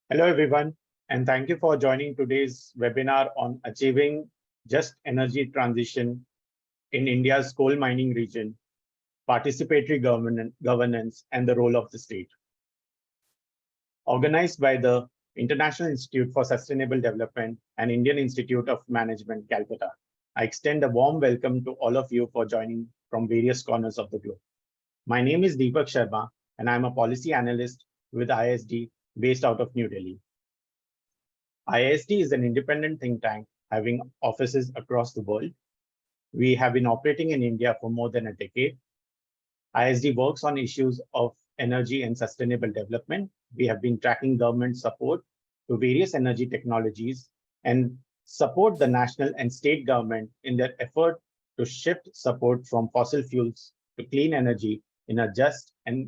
Hello, everyone, and thank you for joining today's webinar on achieving just energy transition in India's coal mining region, participatory governance, and the role of the state. Organized by the International Institute for Sustainable Development and Indian Institute of Management, Calcutta, I extend a warm welcome to all of you for joining from various corners of the globe. My name is Deepak Sharma, and I'm a policy analyst with ISD based out of New Delhi. ISD is an independent think tank having offices across the world. We have been operating in India for more than a decade. ISD works on issues of energy and sustainable development. We have been tracking government support to various energy technologies and support the national and state government in their effort to shift support from fossil fuels to clean energy in a just and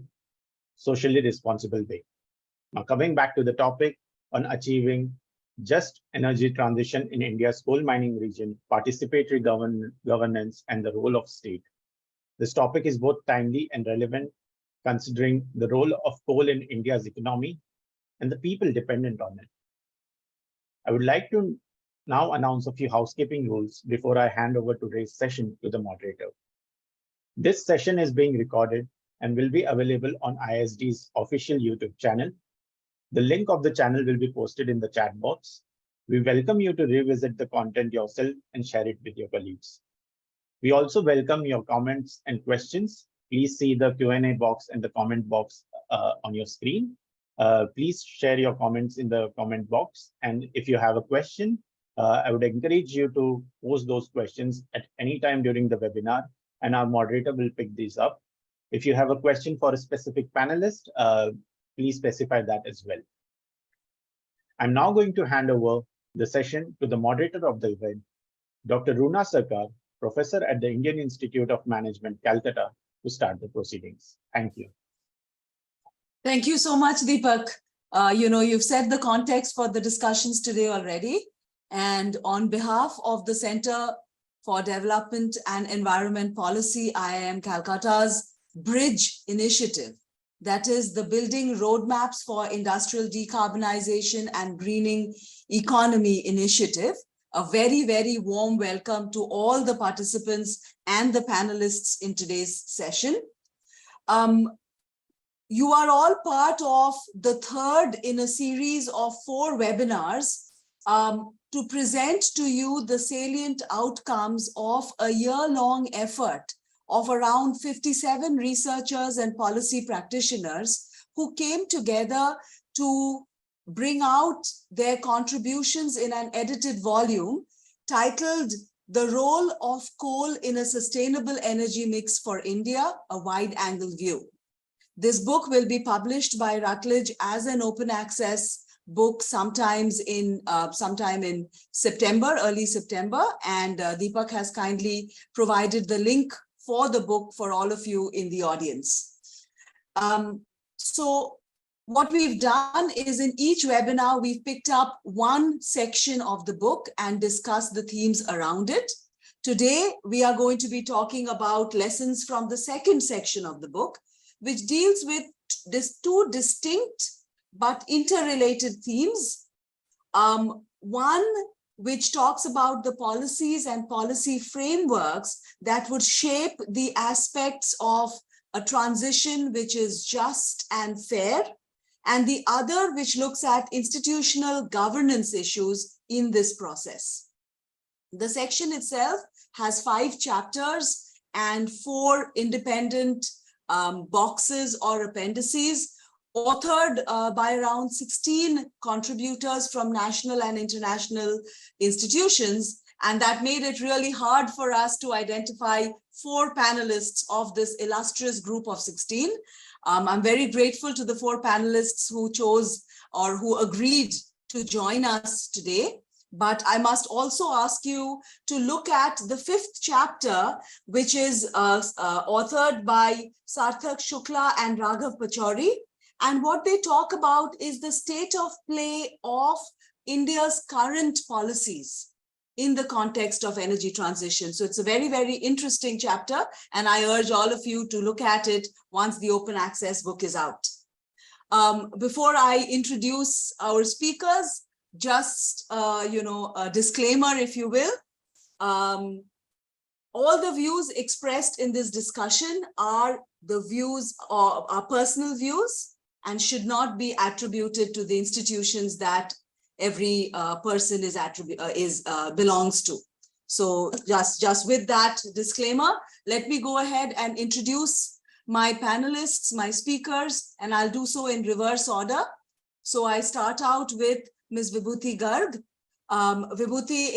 socially responsible way. Now, coming back to the topic on achieving just energy transition in India's coal mining region, participatory governance, and the role of state. This topic is both timely and relevant, considering the role of coal in India's economy and the people dependent on it. I would like to now announce a few housekeeping rules before I hand over today's session to the moderator. This session is being recorded and will be available on ISD's official YouTube channel. The link of the channel will be posted in the chat box. We welcome you to revisit the content yourself and share it with your colleagues. We also welcome your comments and questions. Please see the Q&A box and the comment box on your screen. Please share your comments in the comment box. And if you have a question, I would encourage you to post those questions at any time during the webinar, and our moderator will pick these up. If you have a question for a specific panelist, please specify that as well. I'm now going to hand over the session to the moderator of the event, Dr. Roona Sarkar, professor at the Indian Institute of Management, Calcutta, to start the proceedings. Thank you. Thank you so much, Deepak. You've set the context for the discussions today already. And on behalf of the Center for Development and Environment Policy, IIM Calcutta's Bridge Initiative, that is the Building Roadmaps for Industrial Decarbonization and Greening Economy Initiative. A very, very warm welcome to all the participants and the panelists in today's session. You are all part of the third in a series of 4 webinars to present to you the salient outcomes of a year-long effort of around 57 researchers and policy practitioners who came together to bring out their contributions in an edited volume titled The Role of Coal in a Sustainable Energy Mix for India, a Wide-Angle View. This book will be published by Routledge as an open access book sometime in September, early September, and Deepak has kindly provided the link for the book for all of you in the audience. So what we've done is in each webinar, we've picked up one section of the book and discussed the themes around it. Today, we are going to be talking about lessons from the second section of the book, which deals with these 2 distinct but interrelated themes. One which talks about the policies and policy frameworks that would shape the aspects of a transition which is just and fair, and the other which looks at institutional governance issues in this process. The section itself has 5 chapters and 4 independent boxes or appendices, authored by around 16 contributors from national and international institutions, and that made it really hard for us to identify 4 panelists of this illustrious group of 16. I'm very grateful to the 4 panelists who chose or who agreed to join us today. But I must also ask you to look at the 5th chapter, which is authored by Sarthak Shukla and Raghav Pachauri. And what they talk about is the state of play of India's current policies in the context of energy transition. So it's a very, very interesting chapter, and I urge all of you to look at it once the open access book is out. Before I introduce our speakers, just, a disclaimer, if you will. All the views expressed in this discussion are the views or are personal views and should not be attributed to the institutions that every person belongs to. So just with that disclaimer, let me go ahead and introduce my panelists, my speakers, and I'll do so in reverse order. So I start out with Ms. Vibhuti Garg. Vibhuti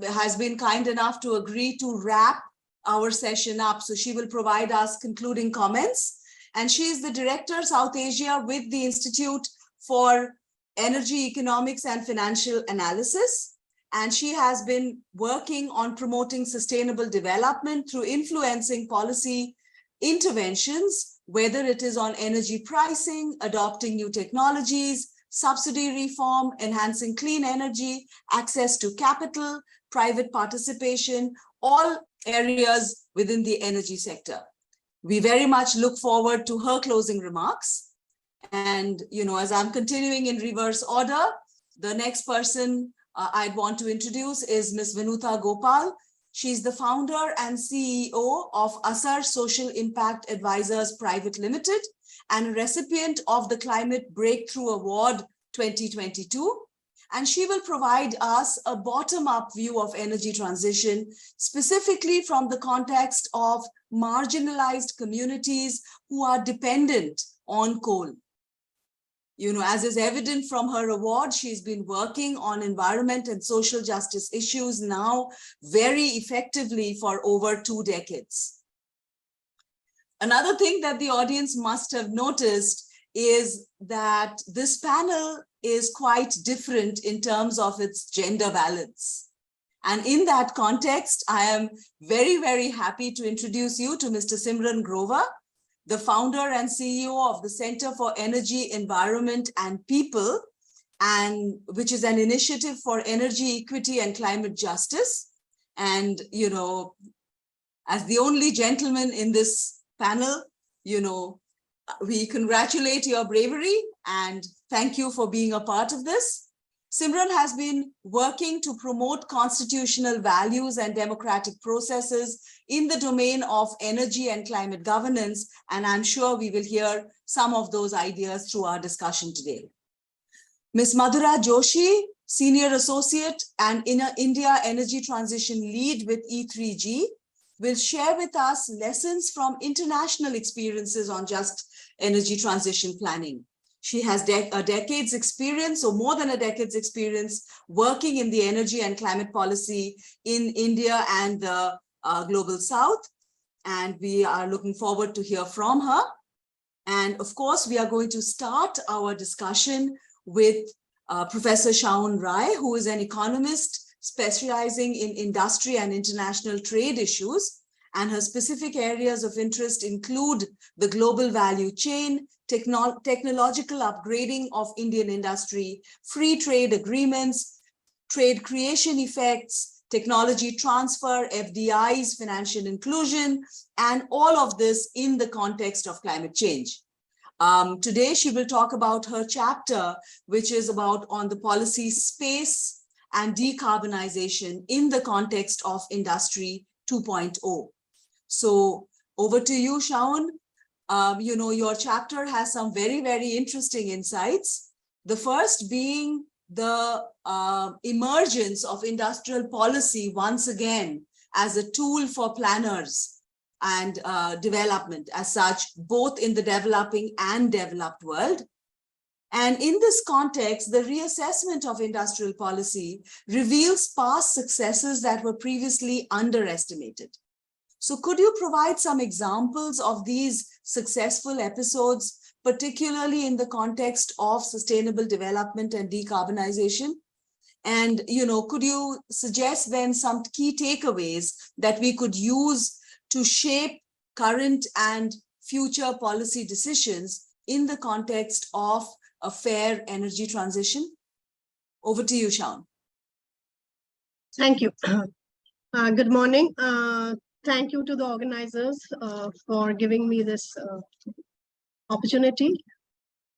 has been kind enough to agree to wrap our session up. So she will provide us concluding comments. And she is the Director, South Asia with the Institute for Energy Economics and Financial Analysis. And she has been working on promoting sustainable development through influencing policy interventions, whether it is on energy pricing, adopting new technologies, subsidy reform, enhancing clean energy, access to capital, private participation, all areas within the energy sector. We very much look forward to her closing remarks. And, as I'm continuing in reverse order, the next person I'd want to introduce is Ms. Vinuta Gopal. She's the founder and CEO of Asar Social Impact Advisors Private Limited and a recipient of the Climate Breakthrough Award 2022. And she will provide us a bottom-up view of energy transition, specifically from the context of marginalized communities who are dependent on coal. As is evident from her award, she's been working on environment and social justice issues now very effectively for over 2 decades. Another thing that the audience must have noticed is that this panel is quite different in terms of its gender balance. And in that context, I am very, very happy to introduce you to Mr. Simran Grover, the founder and CEO of the Center for Energy, Environment and People, and which is an initiative for energy equity and climate justice. And, as the only gentleman in this panel, we congratulate your bravery and thank you for being a part of this. Simran has been working to promote constitutional values and democratic processes in the domain of energy and climate governance, and I'm sure we will hear some of those ideas through our discussion today. Ms. Madhura Joshi, Senior Associate and India Energy Transition Lead with E3G, will share with us lessons from international experiences on just energy transition planning. She has a decade's experience, or more than a decade's experience, working in the energy and climate policy in India and the Global South. And we are looking forward to hear from her. And of course, we are going to start our discussion with Professor Shaun Rai, who is an economist specializing in industry and international trade issues. And her specific areas of interest include the global value chain, technological upgrading of Indian industry, free trade agreements, trade creation effects, technology transfer, FDIs, financial inclusion, and all of this in the context of climate change. Today, she will talk about her chapter, which is about on the policy space and decarbonization in the context of Industry 2.0. So over to you, Shaun. Your chapter has some very, very interesting insights. The first being the emergence of industrial policy once again as a tool for planners and development as such, both in the developing and developed world. And in this context, the reassessment of industrial policy reveals past successes that were previously underestimated. So could you provide some examples of these successful episodes, particularly in the context of sustainable development and decarbonization? And, could you suggest then some key takeaways that we could use to shape current and future policy decisions in the context of a fair energy transition? Over to you, Shaun. Thank you. Good morning. Thank you to the organizers for giving me this opportunity.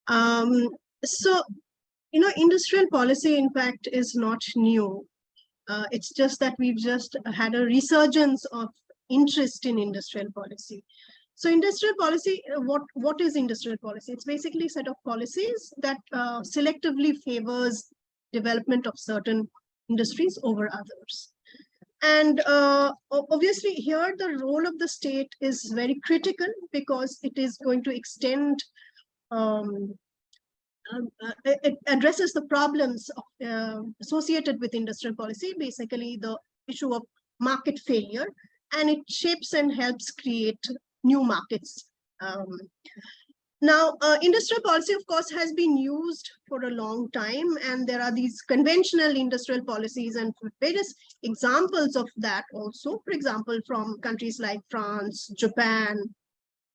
So, industrial policy, in fact, is not new. It's just that we've just had a resurgence of interest in industrial policy. So industrial policy, what is industrial policy? It's basically a set of policies that selectively favors development of certain industries over others. And obviously here the role of the state is very critical because it is going to extend, it addresses the problems associated with industrial policy, basically the issue of market failure, and it shapes and helps create new markets. Now, industrial policy, of course, has been used for a long time, and there are these conventional industrial policies and various examples of that also, for example, from countries like France, Japan,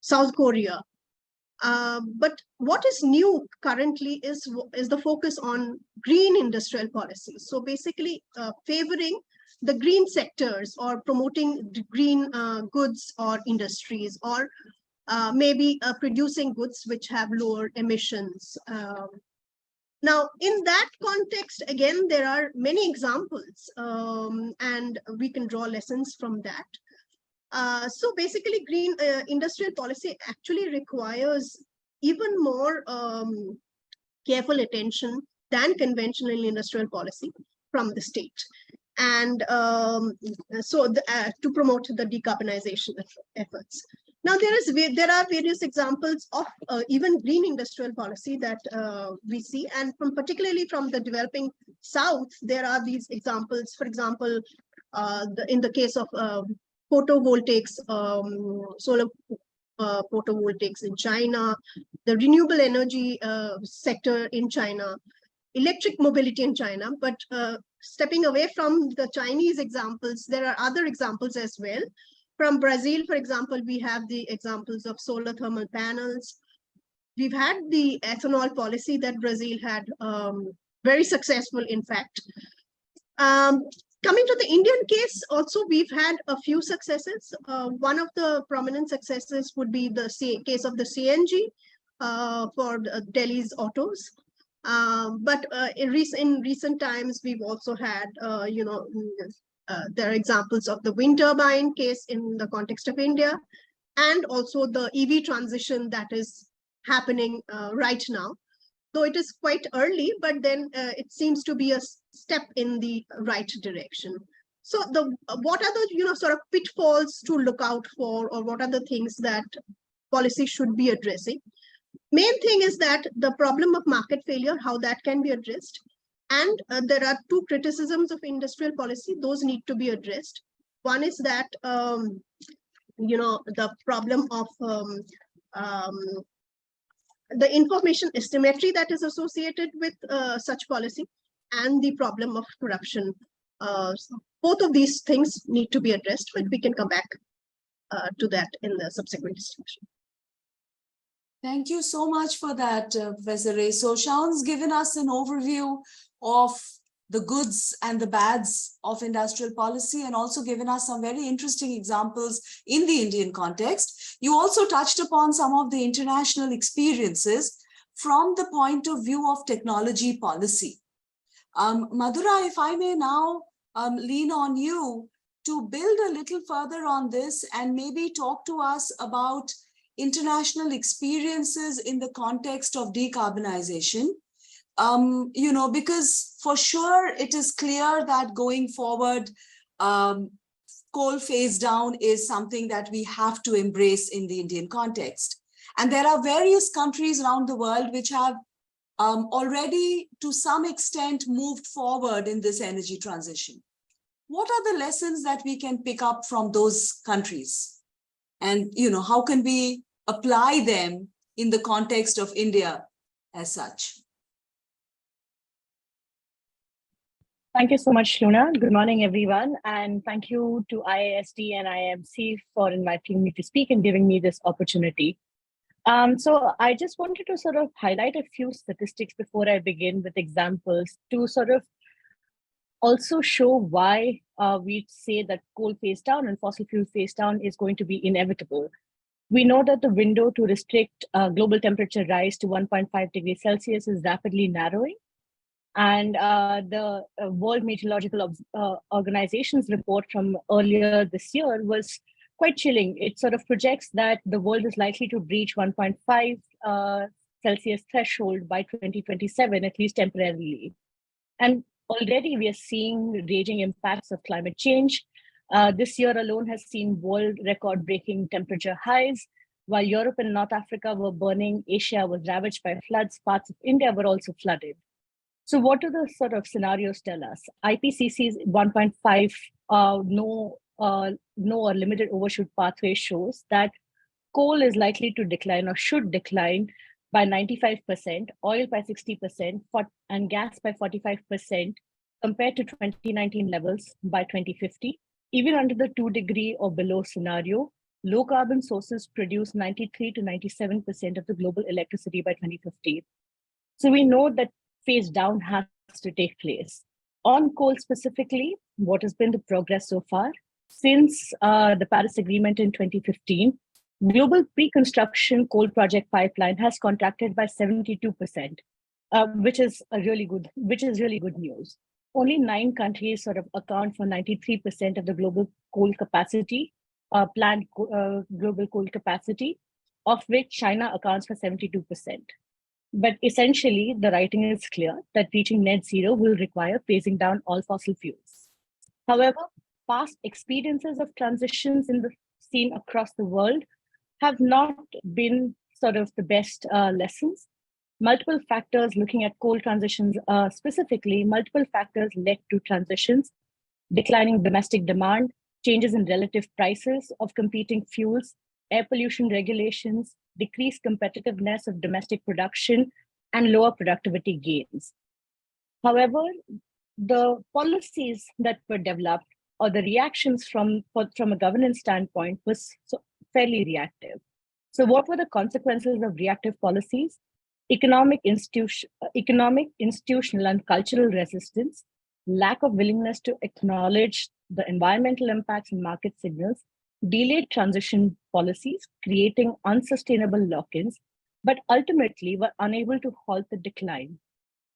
South Korea. But what is new currently is the focus on green industrial policy. So basically favoring the green sectors or promoting green goods or industries, or maybe producing goods which have lower emissions. Now, in that context, again, there are many examples and we can draw lessons from that. So basically, green industrial policy actually requires even more careful attention than conventional industrial policy from the state. And to promote the decarbonization efforts. Now, there are various examples of even green industrial policy that we see, and particularly from the developing South, there are these examples. For example, in the case of photovoltaics, solar photovoltaics in China, the renewable energy sector in China, electric mobility in China. But stepping away from the Chinese examples, there are other examples as well. From Brazil, for example, we have the examples of solar thermal panels. We've had the ethanol policy that Brazil had, very successful, in fact. Coming to the Indian case, also, we've had a few successes. One of the prominent successes would be the case of the CNG for Delhi's autos. But in recent times, we've also had, there are examples of the wind turbine case in the context of India, and also the EV transition that is happening right now. Though it is quite early, but then it seems to be a step in the right direction. So what are the sort of pitfalls to look out for, or what are the things that policy should be addressing? Main thing is that the problem of market failure, how that can be addressed. And there are two criticisms of industrial policy. Those need to be addressed. One is that, the problem of the information asymmetry that is associated with such policy, and the problem of corruption. Both of these things need to be addressed, but we can come back to that in the subsequent discussion. Thank you so much for that, Professor Ray. So Shaun's given us an overview of the goods and the bads of industrial policy, and also given us some very interesting examples in the Indian context. You also touched upon some of the international experiences from the point of view of technology policy. Madhura, if I may now lean on you to build a little further on this and maybe talk to us about international experiences in the context of decarbonization. Because for sure it is clear that going forward, coal phase down is something that we have to embrace in the Indian context. And there are various countries around the world which have already to some extent moved forward in this energy transition. What are the lessons that we can pick up from those countries? And how can we apply them in the context of India as such? Thank you so much, Luna. Good morning, everyone. And thank you to IIST and IIM-C for inviting me to speak and giving me this opportunity. So I just wanted to sort of highlight a few statistics before I begin with examples to sort of also show why we say that coal phase down and fossil fuel phase down is going to be inevitable. We know that the window to restrict global temperature rise to 1.5 degrees Celsius is rapidly narrowing. And the World Meteorological Organization's report from earlier this year was quite chilling. It sort of projects that the world is likely to breach 1.5 Celsius threshold by 2027, at least temporarily. And already we are seeing raging impacts of climate change. This year alone has seen world record-breaking temperature highs. While Europe and North Africa were burning, Asia was ravaged by floods, parts of India were also flooded. So what do the sort of scenarios tell us? IPCC's 1.5 no or limited overshoot pathway shows that coal is likely to decline or should decline by 95%, oil by 60%, and gas by 45% compared to 2019 levels by 2050. Even under the 2-degree or below scenario, low carbon sources produce 93 to 97% of the global electricity by 2050. So we know that phase down has to take place. On coal specifically, what has been the progress so far? Since the Paris Agreement in 2015, global pre-construction coal project pipeline has contracted by 72%, which is really good news. Only 9 countries sort of account for 93% of the global coal capacity, planned global coal capacity, of which China accounts for 72%. But essentially, the writing is clear that reaching net zero will require phasing down all fossil fuels. However, past experiences of transitions in the scene across the world have not been sort of the best lessons. Multiple factors, looking at coal transitions specifically, multiple factors led to transitions: declining domestic demand, changes in relative prices of competing fuels, air pollution regulations, decreased competitiveness of domestic production, and lower productivity gains. However, the policies that were developed or the reactions from a governance standpoint was fairly reactive. So what were the consequences of reactive policies? Economic, institutional, and cultural resistance, lack of willingness to acknowledge the environmental impacts and market signals, delayed transition policies, creating unsustainable lock-ins, but ultimately were unable to halt the decline.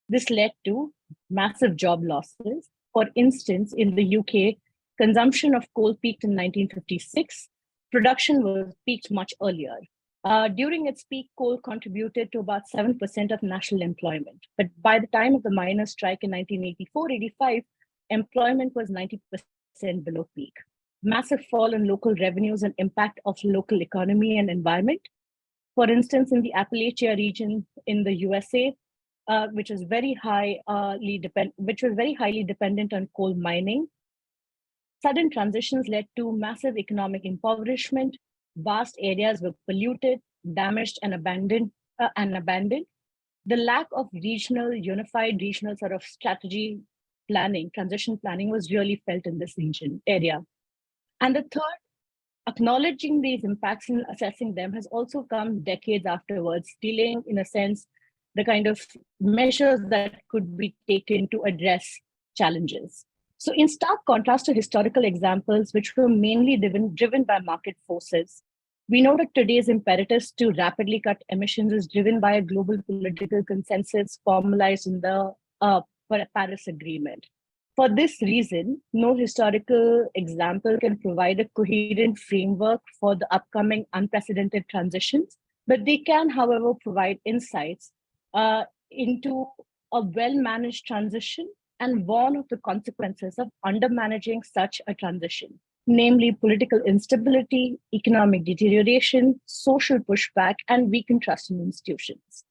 This led to massive job losses. For instance, in the UK, consumption of coal peaked in 1956. Production was peaked much earlier. During its peak, coal contributed to about 7% of national employment. But by the time of the miners' strike in 1984-85, employment was 90% below peak. Massive fall in local revenues and impact of local economy and environment. For instance, in the Appalachia region in the USA, which was very highly dependent on coal mining, sudden transitions led to massive economic impoverishment. Vast areas were polluted, damaged, and abandoned. The lack of unified regional sort of strategy planning, transition planning, was really felt in this area. And the third, acknowledging these impacts and assessing them has also come decades afterwards, delaying, in a sense, the kind of measures that could be taken to address challenges. So in stark contrast to historical examples, which were mainly driven by market forces, we know that today's imperatives to rapidly cut emissions is driven by a global political consensus formalized in the Paris Agreement. For this reason, no historical example can provide a coherent framework for the upcoming unprecedented transitions, but they can, however, provide insights into a well-managed transition and warn of the consequences of undermanaging such a transition, namely political instability, economic deterioration, social pushback, and weakened trust in institutions.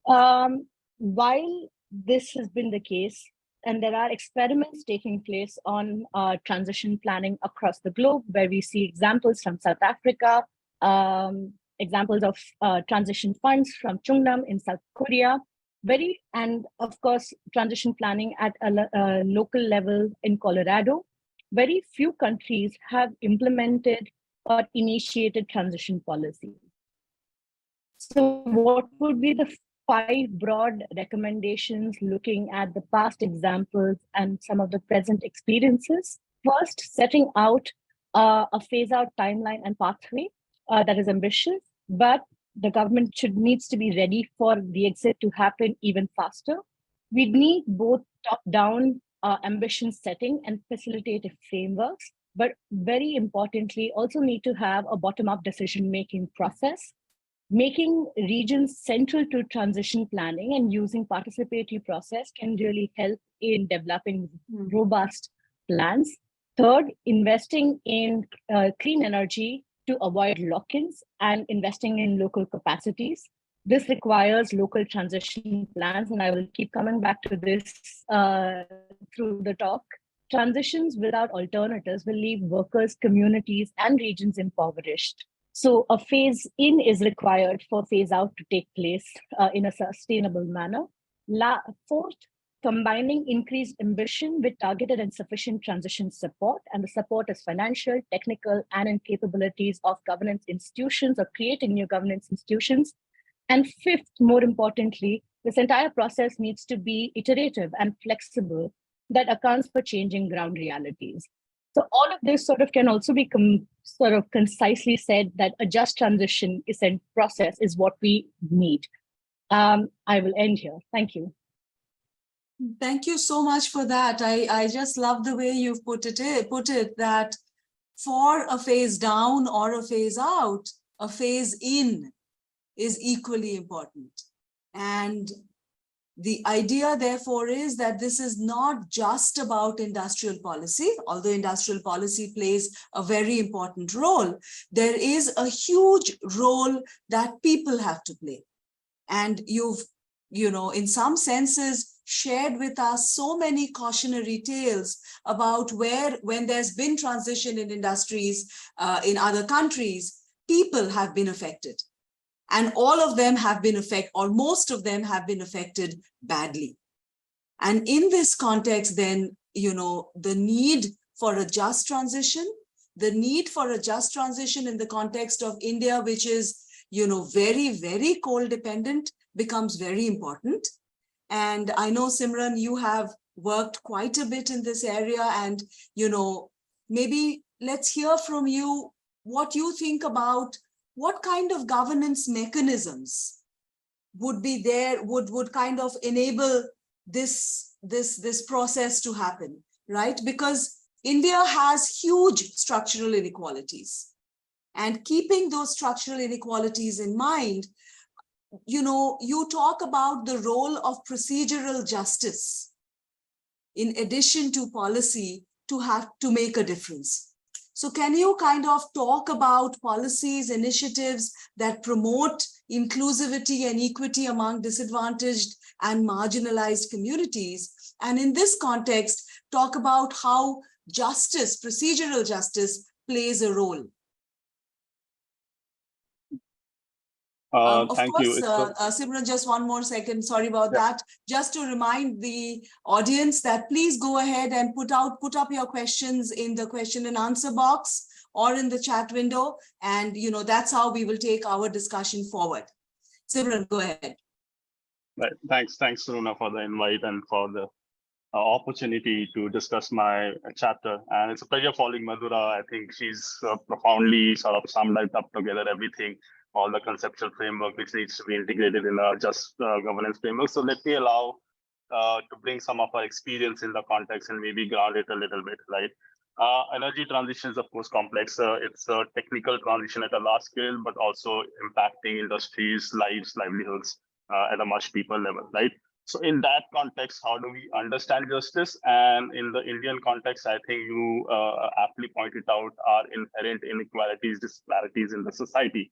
While this has been the case, and there are experiments taking place on transition planning across the globe, where we see examples from South Africa, examples of transition funds from Chungnam in South Korea, and of course, transition planning at a local level in Colorado. Very few countries have implemented or initiated transition policies. So what would be the 5 broad recommendations looking at the past examples and some of the present experiences? First, setting out a phase-out timeline and pathway. that is ambitious, but the government needs to be ready for the exit to happen even faster. We need both top-down ambition setting and facilitative frameworks, but very importantly, also need to have a bottom-up decision-making process, making regions central to transition planning and using participatory process can really help in developing robust plans. Third, investing in clean energy to avoid lock-ins and investing in local capacities. This requires local transition plans, and I will keep coming back to this through the talk. Transitions without alternatives will leave workers, communities, and regions impoverished. So a phase in is required for phase out to take place in a sustainable manner. Fourth, combining increased ambition with targeted and sufficient transition support. And the support is financial, technical, and in capabilities of governance institutions or creating new governance institutions. And fifth, more importantly, this entire process needs to be iterative and flexible that accounts for changing ground realities. So all of this sort of can also be sort of concisely said that a just transition process is what we need. I will end here. Thank you. Thank you so much for that. I just love the way you've put it that for a phase down or a phase out, a phase in is equally important. And the idea, therefore, is that this is not just about industrial policy, although industrial policy plays a very important role. There is a huge role that people have to play. And you've, in some senses, shared with us so many cautionary tales about when there's been transition in industries in other countries, people have been affected. And all of them have been affected, or most of them have been affected badly. And in this context, then, the need for a just transition, in the context of India, which is, very, very coal dependent, becomes very important. And I know, Simran, you have worked quite a bit in this area, and, maybe let's hear from you what you think about what kind of governance mechanisms would be there, would kind of enable this process to happen, right? Because India has huge structural inequalities. And keeping those structural inequalities in mind, you talk about the role of procedural justice in addition to policy to make a difference. So can you kind of talk about policies, initiatives that promote inclusivity and equity among disadvantaged and marginalized communities? And in this context, talk about how justice, procedural justice, plays a role. Of course, Simran, just one more second. Sorry about that. Just to remind the audience that please go ahead and put up your questions in the question and answer box or in the chat window. And, that's how we will take our discussion forward. Simran, go ahead. Right. Thanks, Saruna, for the invite and for the opportunity to discuss my chapter. And it's a pleasure following Madhura. I think she's profoundly sort of summed up together everything, all the conceptual framework which needs to be integrated in a just governance framework. So let me allow to bring some of our experience in the context and maybe ground it a little bit, right? Energy transition is, of course, complex. It's a technical transition at a large scale, but also impacting industries, lives, livelihoods at a much deeper level, right? So in that context, how do we understand justice? And in the Indian context, I think you aptly pointed out our inherent inequalities, disparities in the society.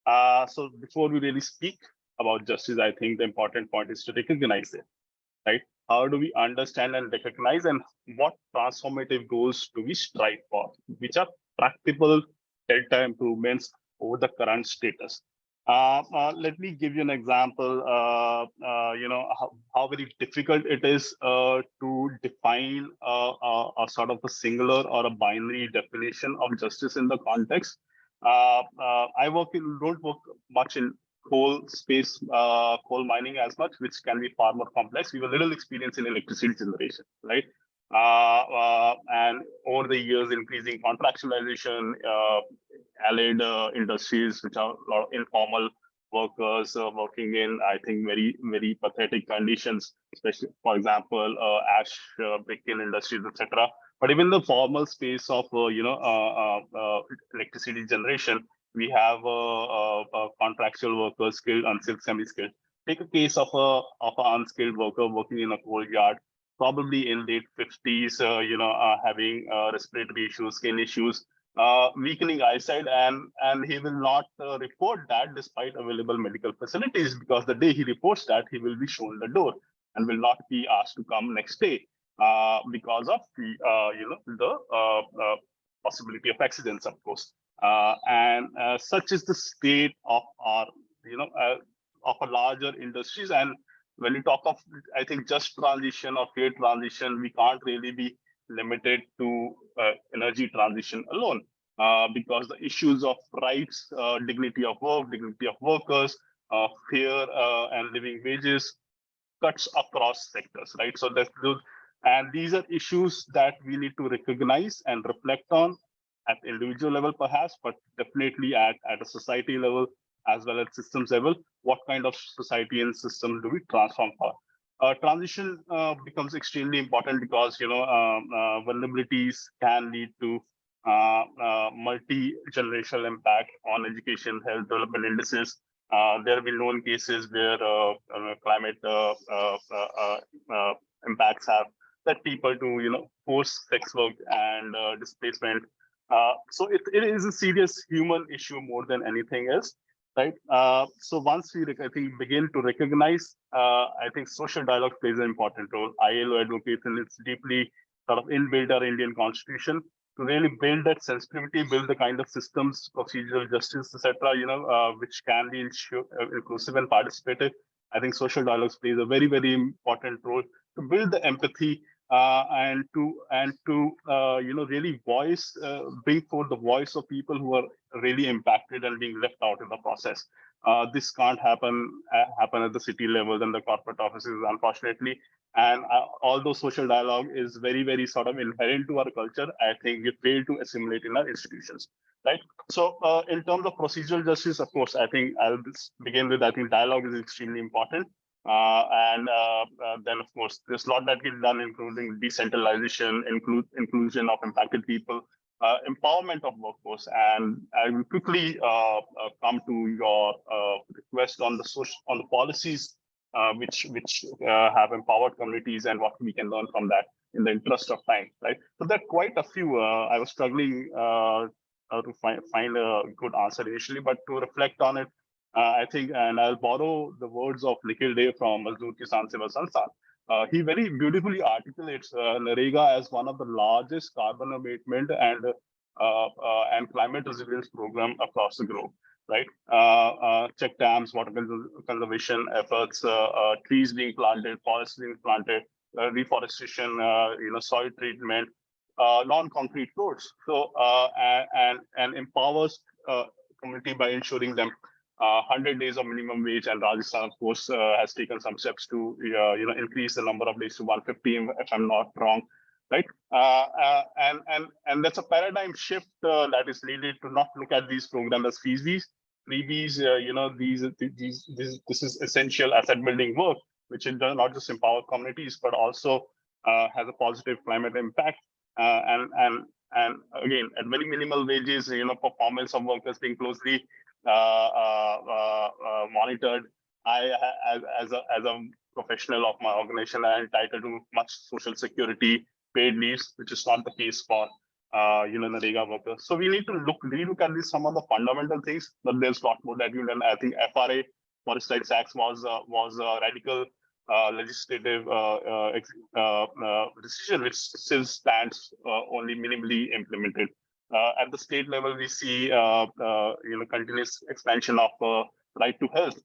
So before we really speak about justice, I think the important point is to recognize it, right? How do we understand and recognize, and what transformative goals do we strive for, which are practical delta improvements over the current status? Let me give you an example. How very difficult it is to define a sort of a singular or a binary definition of justice in the context. I don't work much in coal space, coal mining as much, which can be far more complex. We have a little experience in electricity generation, right? And over the years, increasing contractualization allied industries, which are a lot of informal workers working in, I think, very, very pathetic conditions, especially, for example, ash picking industries, etc. But even the formal space of, electricity generation, we have contractual workers, skilled, unskilled, semi-skilled. Take a case of an unskilled worker working in a coal yard, probably in late 50s, having respiratory issues, skin issues, weakening eyesight, and he will not report that despite available medical facilities, because the day he reports that, he will be shown the door and will not be asked to come next day because of the possibility of accidents, of course. And such is the state of our, of a larger industries. And when you talk of, I think, just transition or fair transition, we can't really be limited to energy transition alone, because the issues of rights, dignity of work, dignity of workers, fair and living wages cuts across sectors, right? So that's those, and these are issues that we need to recognize and reflect on at individual level, perhaps, but definitely at a society level as well as systems level. What kind of society and system do we transform for? Transition becomes extremely important because vulnerabilities can lead to multi-generational impact on education, health, development indices. There have been known cases where climate impacts have led people to forced sex work and displacement. So it is a serious human issue more than anything else. Right. So once we, I think, begin to recognize, I think social dialogue plays an important role. ILO advocates, and it's deeply sort of inbuilt our Indian constitution to really build that sensitivity, build the kind of systems, procedural justice, etc. Which can be inclusive and participative. I think social dialogues plays a very, very important role to build the empathy and to really bring forth the voice of people who are really impacted and being left out in the process. This can't happen at the city level and the corporate offices, unfortunately. And although social dialogue is very, very sort of inherent to our culture, I think we fail to assimilate in our institutions, right? So in terms of procedural justice, of course, I think I'll begin with, I think dialogue is extremely important. And then, of course, there's a lot that gets done, including decentralization, inclusion of impacted people, empowerment of workforce. And I will quickly come to your request on the policies which have empowered communities and what we can learn from that in the interest of time, right? So there are quite a few. I was struggling to find a good answer initially, but to reflect on it, I think, and I'll borrow the words of Nikhil Day from Mazdoor Kisan Seva Sansthan. He very beautifully articulates NREGA as one of the largest carbon abatement and climate resilience program across the globe, right? Check dams, water conservation efforts, trees being planted, forests being planted, reforestation, soil treatment, non-concrete roads. So and empowers community by ensuring them 100 days of minimum wage, and Rajasthan, of course, has taken some steps to increase the number of days to 150, if I'm not wrong, right? And that's a paradigm shift that is needed to not look at these programs as freebies. This is essential asset building work, which in turn not just empower communities but also has a positive climate impact. And again, at very minimal wages, performance of workers being closely monitored. As a professional of my organization, I am entitled to much social security, paid leaves, which is not the case for NREGA workers. So we need to relook at this, some of the fundamental things, but there's a lot more that you done. I think FRA, Forest Rights Act, was a radical legislative decision which still stands only minimally implemented. At the state level, we see continuous expansion of right to health,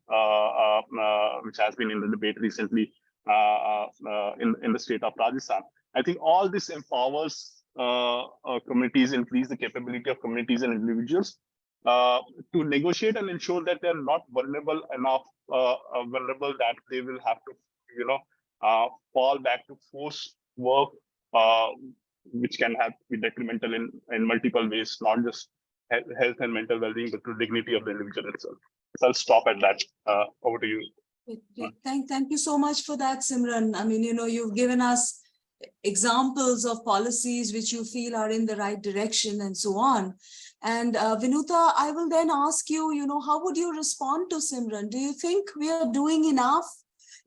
which has been in the debate recently in the state of Rajasthan. I think all this empowers communities, increase the capability of communities and individuals to negotiate and ensure that they're not vulnerable enough, vulnerable that they will have to, fall back to forced work, which can be detrimental in multiple ways, not just health and mental well-being, but to dignity of the individual itself. So I'll stop at that. Over to you. Thank you so much for that, Simran. I mean, you've given us examples of policies which you feel are in the right direction and so on. And Vinuta, I will then ask you, how would you respond to Simran? Do you think we are doing enough?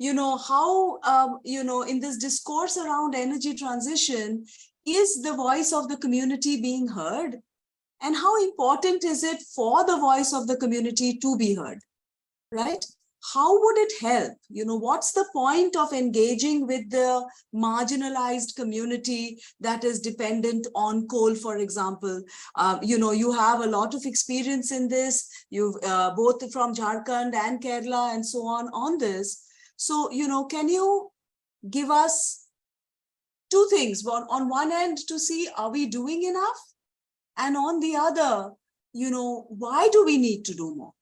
How, in this discourse around energy transition, is the voice of the community being heard? And how important is it for the voice of the community to be heard, right? How would it help? What's the point of engaging with the marginalized community that is dependent on coal, for example? You have a lot of experience in this. You've both from Jharkhand and Kerala and so on this. So, can you give us two things? On one end, to see, are we doing enough? And on the other, why do we need to do more?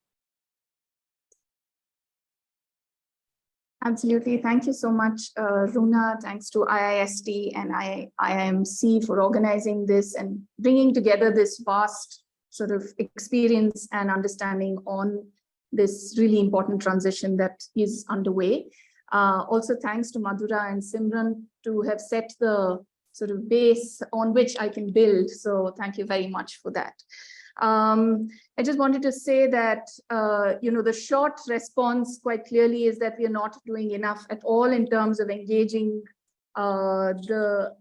Absolutely. Thank you so much, Runa. Thanks to IIST and IIM-C for organizing this and bringing together this vast sort of experience and understanding on this really important transition that is underway. Also, thanks to Madhura and Simran to have set the sort of base on which I can build. So thank you very much for that. I just wanted to say that, the short response quite clearly is that we are not doing enough at all in terms of engaging the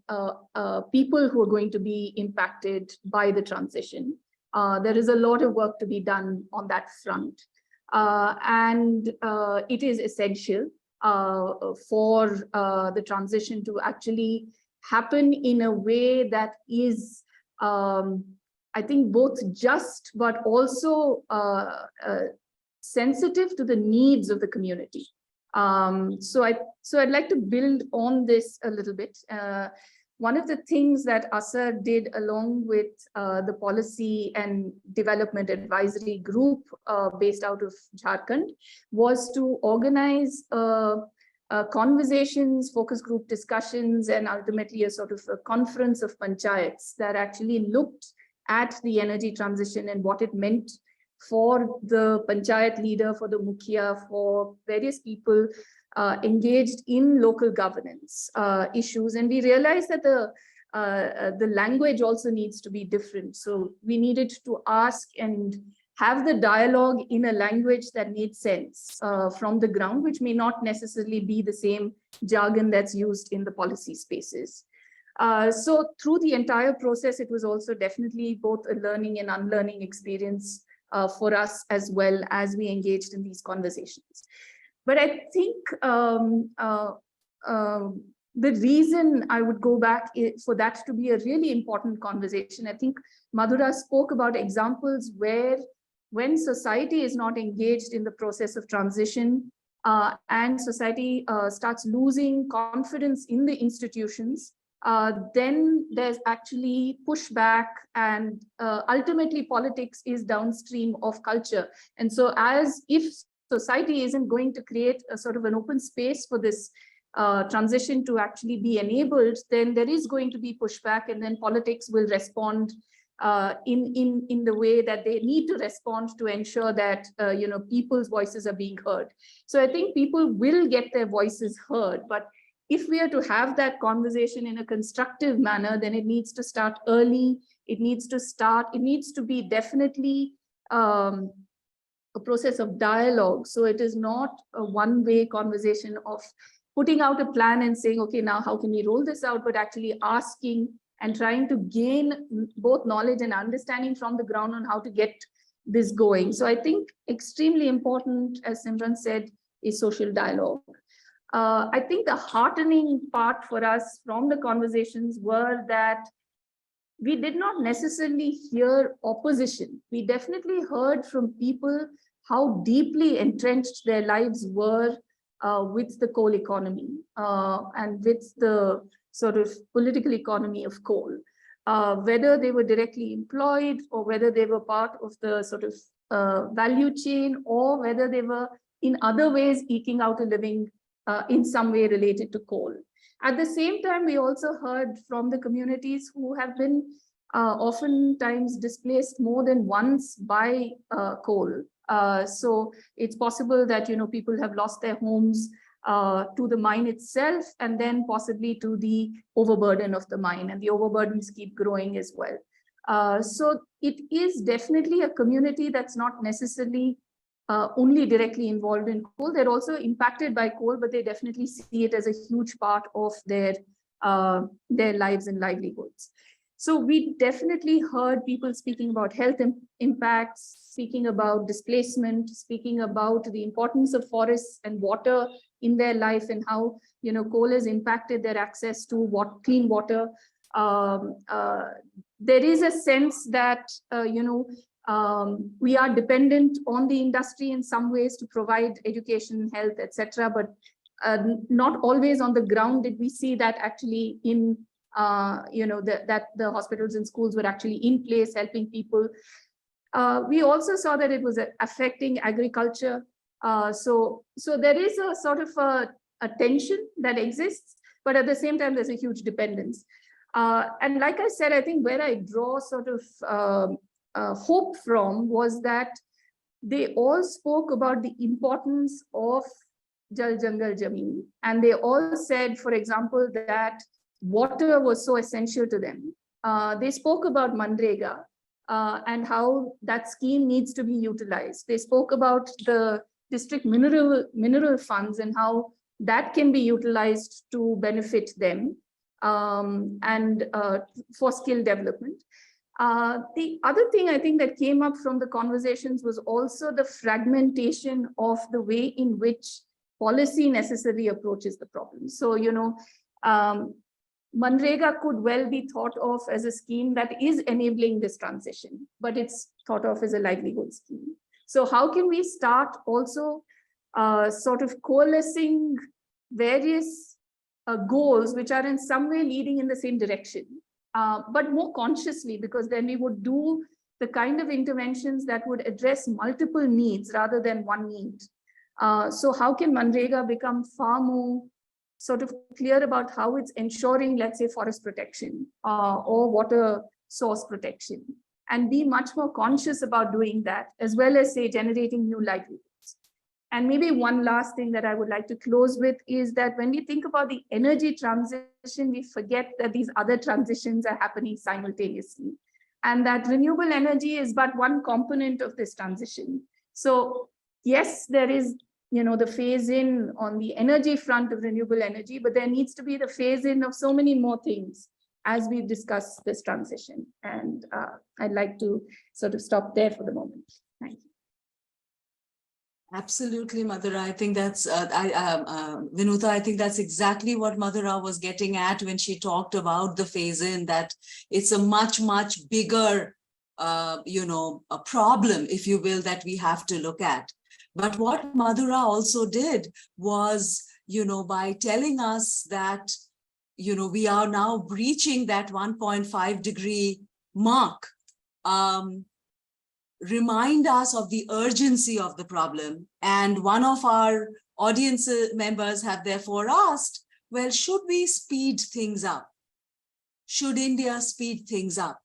people who are going to be impacted by the transition. There is a lot of work to be done on that front. And it is essential for the transition to actually happen in a way that is I think both just, but also sensitive to the needs of the community. So I'd like to build on this a little bit. One of the things that ASAR did along with the Policy and Development Advisory Group based out of Jharkhand was to organize conversations, focus group discussions, and ultimately a sort of a conference of panchayats that actually looked at the energy transition and what it meant for the panchayat leader, for the mukhia, for various people engaged in local governance issues. And we realized that the language also needs to be different. So we needed to ask and have the dialogue in a language that made sense from the ground, which may not necessarily be the same jargon that's used in the policy spaces. So through the entire process, it was also definitely both a learning and unlearning experience for us as well as we engaged in these conversations. But I think the reason I would go back for that to be a really important conversation, I think Madhura spoke about examples where when society is not engaged in the process of transition and society starts losing confidence in the institutions, then there's actually pushback, and ultimately politics is downstream of culture. And so as if society isn't going to create a sort of an open space for this transition to actually be enabled, then there is going to be pushback, and then politics will respond in the way that they need to respond to ensure that people's voices are being heard. So I think people will get their voices heard, but if we are to have that conversation in a constructive manner, then it needs to start early. It needs to be definitely a process of dialogue. So it is not a one-way conversation of putting out a plan and saying, okay, now how can we roll this out, but actually asking and trying to gain both knowledge and understanding from the ground on how to get this going. So I think extremely important, as Simran said, is social dialogue. I think the heartening part for us from the conversations were that we did not necessarily hear opposition. We definitely heard from people how deeply entrenched their lives were with the coal economy and with the sort of political economy of coal, whether they were directly employed or whether they were part of the sort of value chain, or whether they were in other ways eking out a living in some way related to coal. At the same time, we also heard from the communities who have been oftentimes displaced more than once by coal. So it's possible that, people have lost their homes to the mine itself, and then possibly to the overburden of the mine, and the overburdens keep growing as well. So it is definitely a community that's not necessarily only directly involved in coal. They're also impacted by coal, but they definitely see it as a huge part of their lives and livelihoods. So we definitely heard people speaking about health impacts, speaking about displacement, speaking about the importance of forests and water in their life, and how, coal has impacted their access to clean water. There is a sense that, we are dependent on the industry in some ways to provide education, health, etc. But not always on the ground did we see that actually in, that the hospitals and schools were actually in place helping people. We also saw that it was affecting agriculture. So there is a sort of a tension that exists, but at the same time, there's a huge dependence. And like I said, I think where I draw sort of hope from was that they all spoke about the importance of Jal Jangal Jameen. And they all said, for example, that water was so essential to them. They spoke about Manrega and how that scheme needs to be utilized. They spoke about the district mineral funds and how that can be utilized to benefit them and for skill development. The other thing I think that came up from the conversations was also the fragmentation of the way in which policy necessarily approaches the problem. So, Manrega could well be thought of as a scheme that is enabling this transition, but it's thought of as a livelihood scheme. So how can we start also sort of coalescing various goals which are in some way leading in the same direction, but more consciously, because then we would do the kind of interventions that would address multiple needs rather than one need. So how can Manrega become far more sort of clear about how it's ensuring, let's say, forest protection or water source protection, and be much more conscious about doing that, as well as, say, generating new livelihoods. And maybe one last thing that I would like to close with is that when we think about the energy transition, we forget that these other transitions are happening simultaneously, and that renewable energy is but one component of this transition. So yes, there is, the phase in on the energy front of renewable energy, but there needs to be the phase in of so many more things as we discuss this transition. And I'd like to sort of stop there for the moment. Thank you. Absolutely, Madhura. I think that's, Vinuta, I think that's exactly what Madhura was getting at when she talked about the phase in, that it's a much, much bigger, a problem, if you will, that we have to look at. But what Madhura also did was, by telling us that, we are now breaching that 1.5 degree mark, remind us of the urgency of the problem. And one of our audience members have therefore asked, well, should we speed things up? Should India speed things up?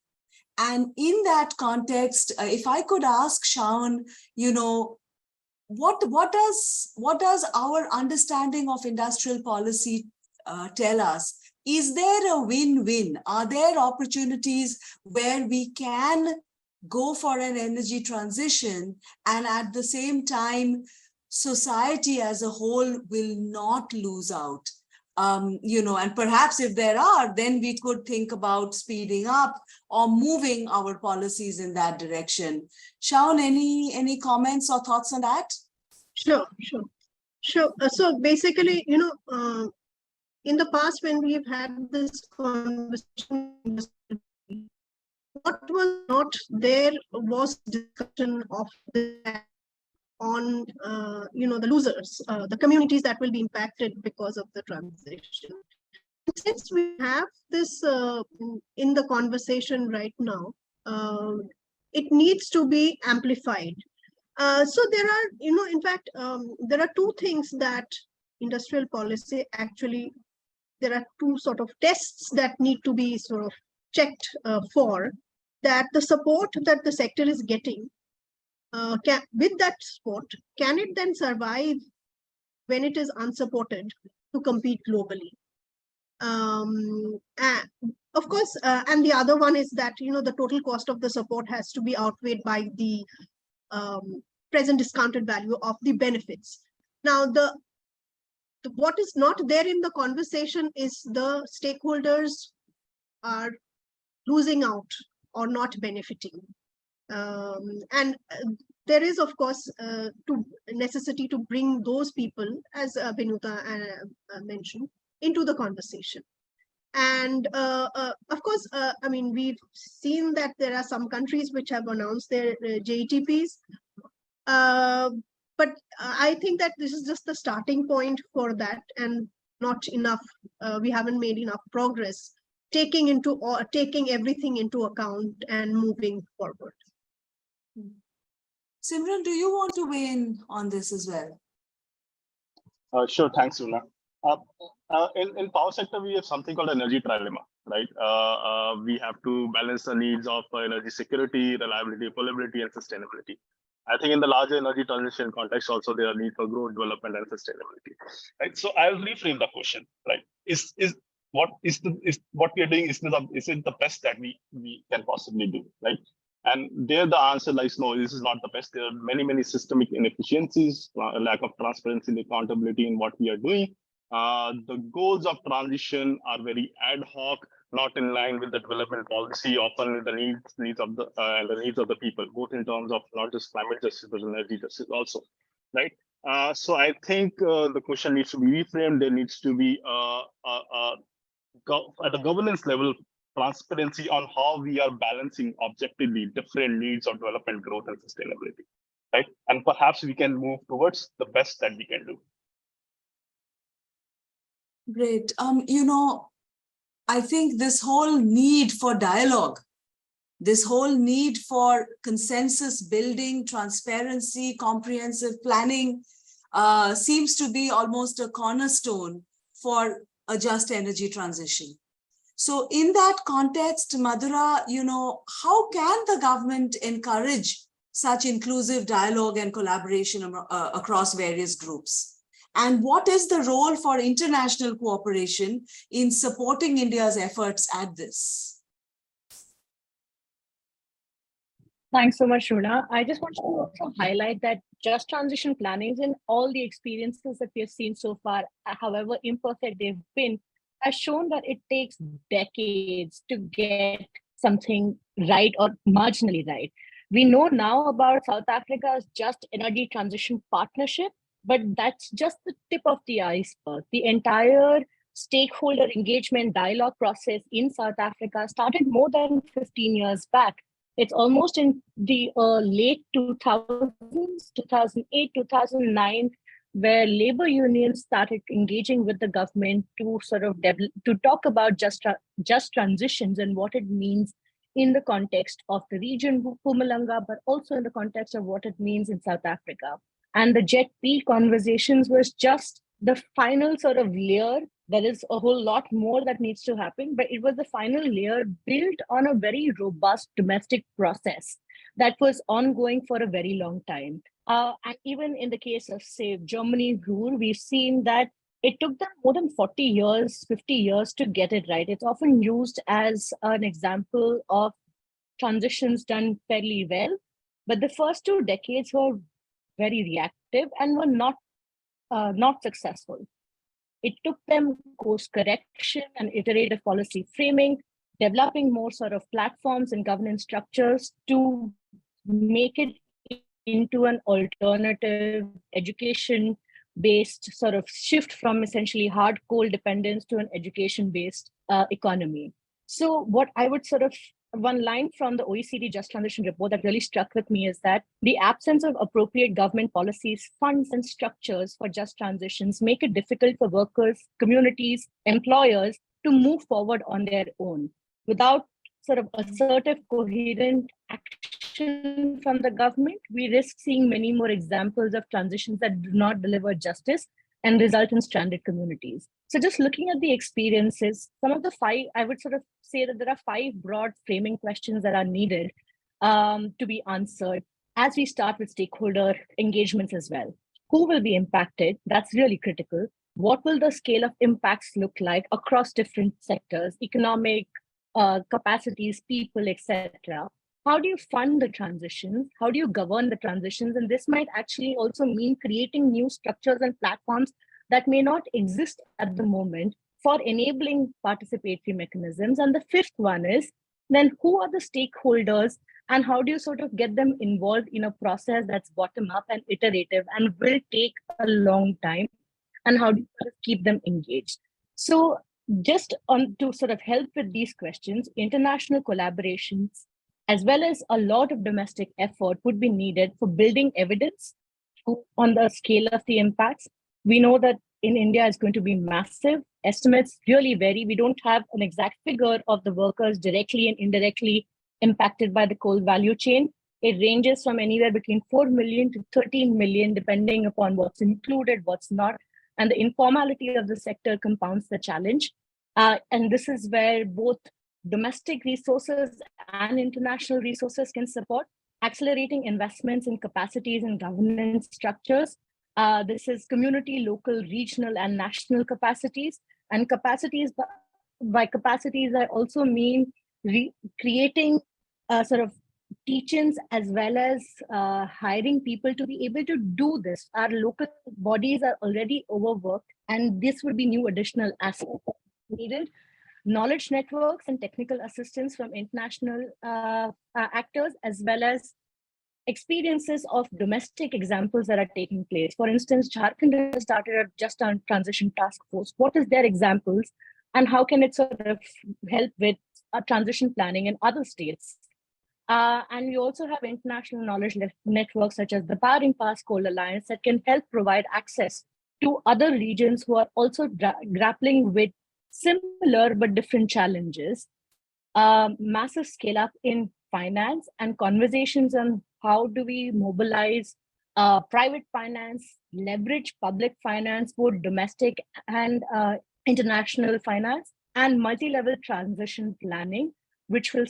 And in that context, if I could ask Shaun, what does our understanding of industrial policy tell us? Is there a win-win? Are there opportunities where we can go for an energy transition and at the same time, society as a whole will not lose out? And perhaps if there are, then we could think about speeding up or moving our policies in that direction. Shaun, any comments or thoughts on that? Sure. So basically, in the past, when we've had this conversation, what was not there was discussion of that on, the losers, the communities that will be impacted because of the transition. Since we have this in the conversation right now, it needs to be amplified. So there are, in fact, there are two things that industrial policy actually, there are two sort of tests that need to be sort of checked for, that the support that the sector is getting, with that support, can it then survive when it is unsupported to compete globally? Of course, and the other one is that, the total cost of the support has to be outweighed by the present discounted value of the benefits. Now, what is not there in the conversation is the stakeholders are losing out or not benefiting. And there is, of course, necessity to bring those people, as Vinuta mentioned, into the conversation. And of course, I mean, we've seen that there are some countries which have announced their JETPs. But I think that this is just the starting point for that, and not enough. We haven't made enough progress taking everything into account and moving forward. Simran, do you want to weigh in on this as well? Sure, thanks, Suna. In power sector, we have something called energy trilemma, right? We have to balance the needs of energy security, reliability, availability, and sustainability. I think in the larger energy transition context, also there are need for growth, development, and sustainability. Right. So I'll reframe the question. Right. Is what we are doing is it the best that we can possibly do? Right. And there the answer lies no. This is not the best. There are many systemic inefficiencies, lack of transparency and accountability in what we are doing. The goals of transition are very ad hoc, not in line with the development policy, often with the needs of the people, both in terms of not just climate justice but energy justice also, right? So I think the question needs to be reframed. There needs to be at the governance level transparency on how we are balancing objectively different needs of development, growth, and sustainability, right? And perhaps we can move towards the best that we can do. Great. I think this whole need for dialogue, this whole need for consensus building, transparency, comprehensive planning seems to be almost a cornerstone for a just energy transition. So in that context, Madhura, how can the government encourage such inclusive dialogue and collaboration across various groups? And what is the role for international cooperation in supporting India's efforts at this? Thanks so much, Runa. I just want to also highlight that just transition plannings and all the experiences that we have seen so far, however imperfect they've been, has shown that it takes decades to get something right or marginally right. We know now about South Africa's Just Energy Transition Partnership, but that's just the tip of the iceberg. The entire stakeholder engagement dialogue process in South Africa started more than 15 years back. It's almost in the late 2000s, 2008, 2009, where labor unions started engaging with the government to sort of to talk about just transitions and what it means in the context of the region, Mpumalanga, but also in the context of what it means in South Africa. And the JET-P conversations was just the final sort of layer. There is a whole lot more that needs to happen, but it was the final layer built on a very robust domestic process that was ongoing for a very long time. And even in the case of, say, Germany, Ruhr, we've seen that it took them more than 40 years, 50 years to get it right. It's often used as an example of transitions done fairly well, but the first 2 decades were very reactive and were not successful. It took them course correction and iterative policy framing, developing more sort of platforms and governance structures to make it into an alternative education-based sort of shift from essentially hard coal dependence to an education-based economy. So what I would sort of, one line from the OECD Just Transition report that really struck with me is that the absence of appropriate government policies, funds, and structures for just transitions make it difficult for workers, communities, employers to move forward on their own. Without sort of assertive, coherent action from the government, we risk seeing many more examples of transitions that do not deliver justice and result in stranded communities. So just looking at the experiences, some of the five, I would sort of say that there are five broad framing questions that are needed to be answered as we start with stakeholder engagements as well. Who will be impacted? That's really critical. What will the scale of impacts look like across different sectors, economic capacities, people, etc.? How do you fund the transitions? How do you govern the transitions? And this might actually also mean creating new structures and platforms that may not exist at the moment for enabling participatory mechanisms. And the fifth one is, then who are the stakeholders and how do you sort of get them involved in a process that's bottom up and iterative and will take a long time? And how do you sort of keep them engaged? So just on to sort of help with these questions, international collaborations, as well as a lot of domestic effort would be needed for building evidence on the scale of the impacts. We know that in India it's going to be massive. Estimates really vary. We don't have an exact figure of the workers directly and indirectly impacted by the coal value chain. It ranges from anywhere between 4 million to 13 million, depending upon what's included, what's not. And the informality of the sector compounds the challenge. And this is where both domestic resources and international resources can support accelerating investments in capacities and governance structures. This is community, local, regional, and national capacities. And capacities, by capacities, I also mean creating sort of teach-ins as well as hiring people to be able to do this. Our local bodies are already overworked, and this would be new additional assets needed. Knowledge networks and technical assistance from international actors, as well as experiences of domestic examples that are taking place. For instance, Jharkhand has started a Just Transition Task Force. What is their examples and how can it sort of help with transition planning in other states? And we also have international knowledge networks such as the Powering Past Coal Alliance that can help provide access to other regions who are also grappling with similar but different challenges. Massive scale up in finance and conversations on how do we mobilize private finance, leverage public finance, both domestic and international finance, and multi-level transition planning, which will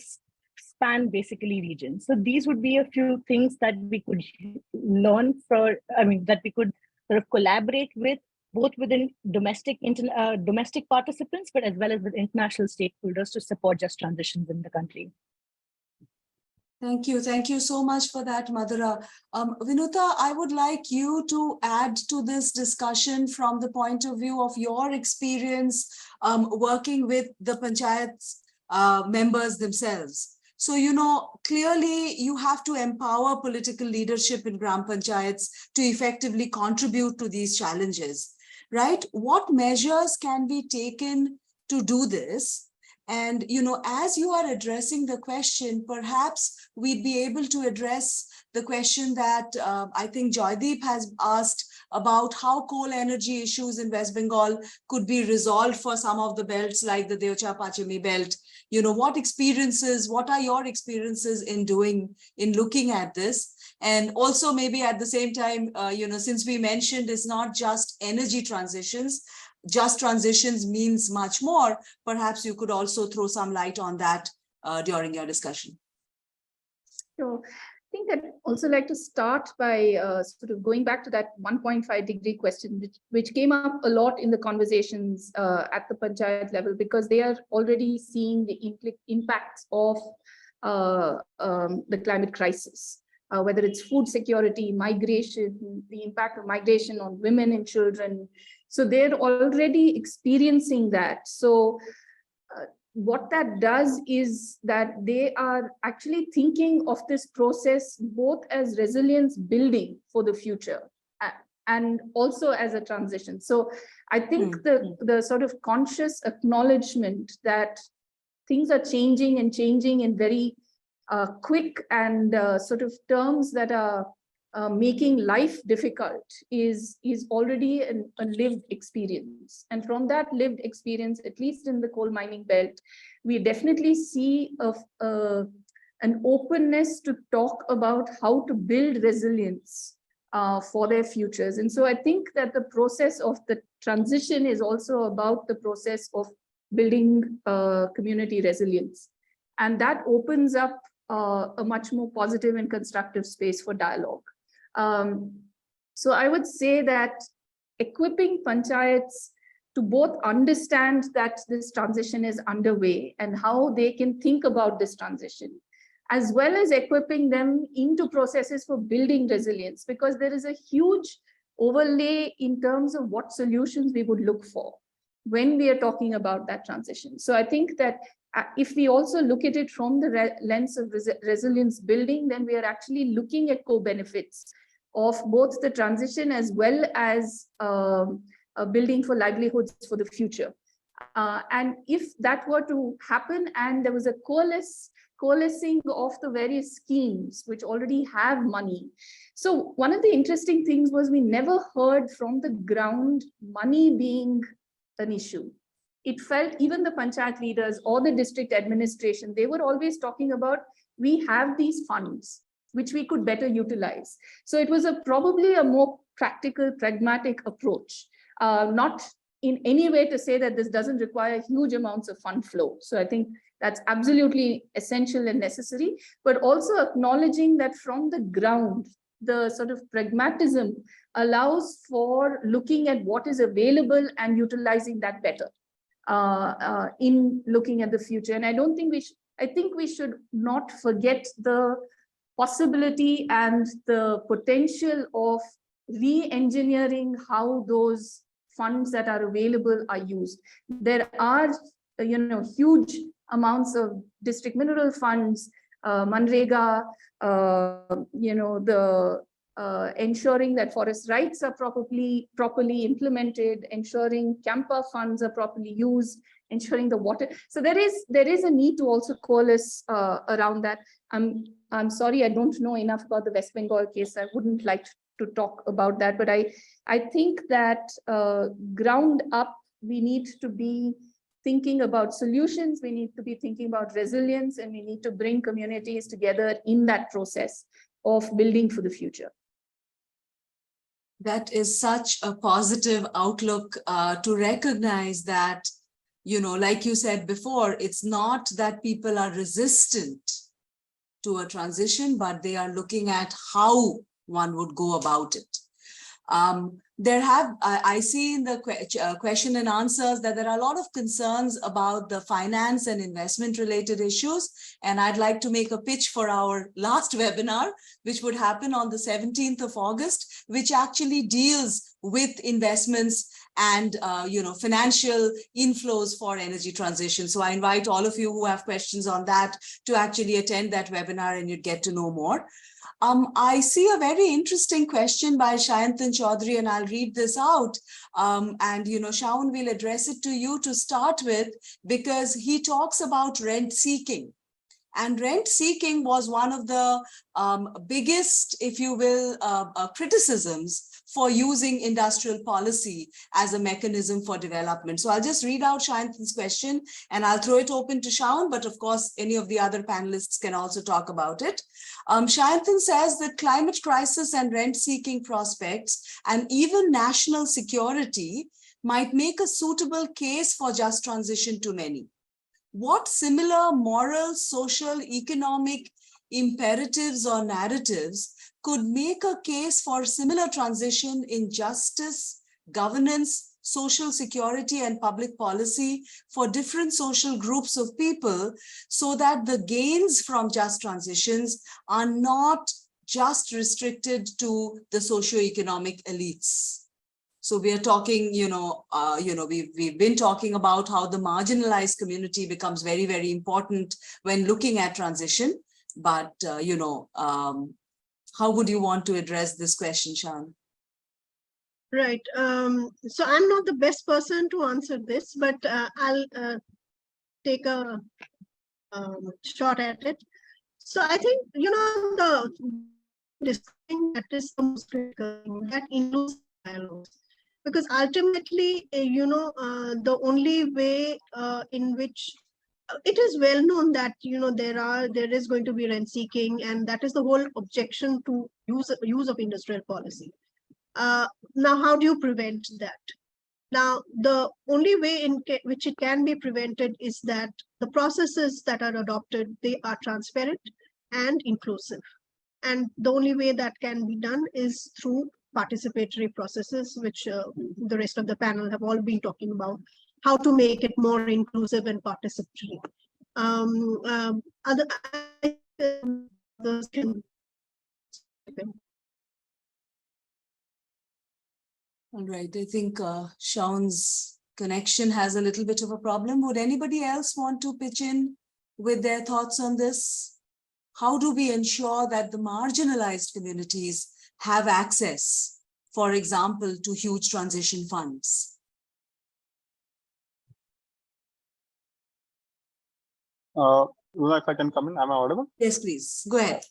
span basically regions. So these would be a few things that we could learn that we could sort of collaborate with, both within domestic participants, but as well as with international stakeholders to support just transitions in the country. Thank you. Thank you so much for that, Madhura. Vinuta, I would like you to add to this discussion from the point of view of your experience working with the panchayats members themselves. So, clearly you have to empower political leadership in Gram Panchayats to effectively contribute to these challenges, right? What measures can be taken to do this? And, as you are addressing the question, perhaps we'd be able to address the question that I think Joydeep has asked about how coal energy issues in West Bengal could be resolved for some of the belts like the Deocha Pachimi belt. What are your experiences in looking at this? And also maybe at the same time, since we mentioned it's not just energy transitions, just transitions means much more. Perhaps you could also throw some light on that during your discussion. So I think I'd also like to start by sort of going back to that 1.5 degree question, which came up a lot in the conversations at the panchayat level, because they are already seeing the impacts of the climate crisis, whether it's food security, migration, the impact of migration on women and children. So they're already experiencing that. So what that does is that they are actually thinking of this process both as resilience building for the future and also as a transition. So I think the sort of conscious acknowledgement that things are changing in very quick and sort of terms that are making life difficult is already a lived experience. And from that lived experience, at least in the coal mining belt, we definitely see an openness to talk about how to build resilience for their futures. And so I think that the process of the transition is also about the process of building community resilience. And that opens up a much more positive and constructive space for dialogue. So I would say that equipping panchayats to both understand that this transition is underway and how they can think about this transition, as well as equipping them into processes for building resilience, because there is a huge overlay in terms of what solutions we would look for when we are talking about that transition. So I think that if we also look at it from the lens of resilience building, then we are actually looking at co-benefits of both the transition as well as building for livelihoods for the future. And if that were to happen and there was a coalescing of the various schemes which already have money. So one of the interesting things was we never heard from the ground money being an issue. It felt even the panchayat leaders or the district administration, they were always talking about, we have these funds which we could better utilize. So it was probably a more practical, pragmatic approach, not in any way to say that this doesn't require huge amounts of fund flow. So I think that's absolutely essential and necessary, but also acknowledging that from the ground, the sort of pragmatism allows for looking at what is available and utilizing that better in looking at the future. And I don't think I think we should not forget the possibility and the potential of re-engineering how those funds that are available are used. There are, huge amounts of district mineral funds, Manrega, ensuring that forest rights are properly implemented, ensuring Campa funds are properly used, ensuring the water. So there is a need to also coalesce around that. I'm sorry, I don't know enough about the West Bengal case. I wouldn't like to talk about that, but I think that ground up, we need to be thinking about solutions, we need to be thinking about resilience, and we need to bring communities together in that process of building for the future. That is such a positive outlook to recognize that, like you said before, it's not that people are resistant to a transition, but they are looking at how one would go about it. I see in the question and answers that there are a lot of concerns about the finance and investment related issues. And I'd like to make a pitch for our last webinar, which would happen on the 17th of August, which actually deals with investments and financial inflows for energy transition. So I invite all of you who have questions on that to actually attend that webinar, and you'd get to know more. I see a very interesting question by Shayantan Chaudhary, and I'll read this out. Shaun will address it to you to start with, because he talks about rent seeking. And rent seeking was one of the biggest, if you will, criticisms for using industrial policy as a mechanism for development. So I'll just read out Shayantan's question and I'll throw it open to Shaun, but of course, any of the other panelists can also talk about it. Shayantan says that climate crisis and rent-seeking prospects and even national security might make a suitable case for just transition to many. What similar moral, social, economic imperatives or narratives could make a case for similar transition in justice, governance, social security, and public policy for different social groups of people, so that the gains from just transitions are not just restricted to the socioeconomic elites? So we are talking, we've been talking about how the marginalized community becomes very, very important when looking at transition. But, how would you want to address this question, Shaun? Right. So I'm not the best person to answer this, but I'll take a shot at it. So I think, the discussion that is the most critical, that includes dialogues. Because ultimately, the only way in which it is well known that there is going to be rent seeking, and that is the whole objection to use of industrial policy. Now, how do you prevent that? Now, the only way in which it can be prevented is that the processes that are adopted, they are transparent and inclusive. And the only way that can be done is through participatory processes, which the rest of the panel have all been talking about, how to make it more inclusive and participatory. Others can. All right, I think Sean's connection has a little bit of a problem. Would anybody else want to pitch in with their thoughts on this? How do we ensure that the marginalized communities have access, for example, to huge transition funds? If I can come in, am I audible? Yes, please, go ahead.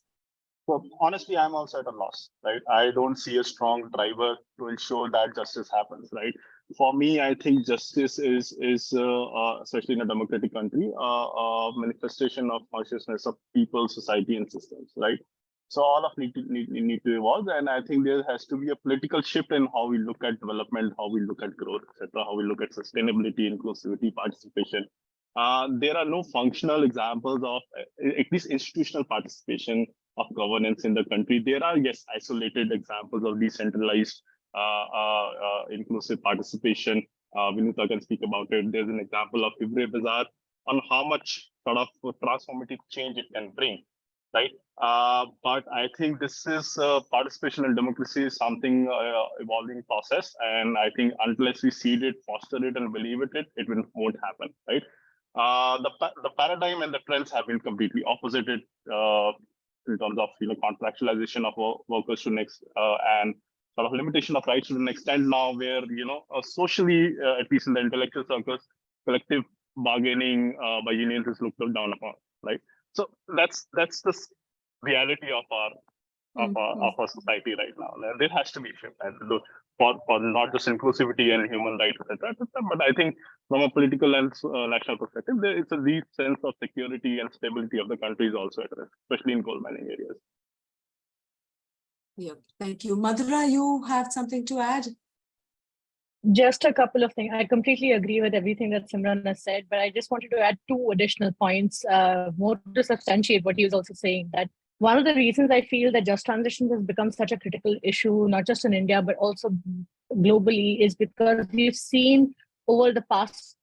Well, honestly, I'm also at a loss, right? I don't see a strong driver to ensure that justice happens, right? For me, I think justice is especially in a democratic country, a manifestation of consciousness of people, society, and systems, right? So all of need to evolve, and I think there has to be a political shift in how we look at development, how we look at growth, etc., how we look at sustainability, inclusivity, participation. There are no functional examples of at least institutional participation of governance in the country. There are, yes, isolated examples of decentralized inclusive participation. Vinuta can speak about it. There's an example of Ibre Bazaar on how much sort of transformative change it can bring, right? But I think this is participation in democracy is something evolving process, and I think unless we seed it, foster it, and believe it won't happen, right? The paradigm and the trends have been completely opposited in terms of contractualization of workers to next and sort of limitation of rights to an extent now where socially at least in the intellectual circles, collective bargaining by unions is looked down upon, right? So that's the reality of our society right now. There has to be a shift for not just inclusivity and human rights, etc. But I think from a political and national perspective, there is a deep sense of security and stability of the country is also at risk, especially in coal mining areas. Yeah, thank you. Madhura, you have something to add? Just a couple of things. I completely agree with everything that Simran has said, but I just wanted to add two additional points, more to substantiate what he was also saying, that one of the reasons I feel that just transitions has become such a critical issue, not just in India, but also globally, is because we've seen over the past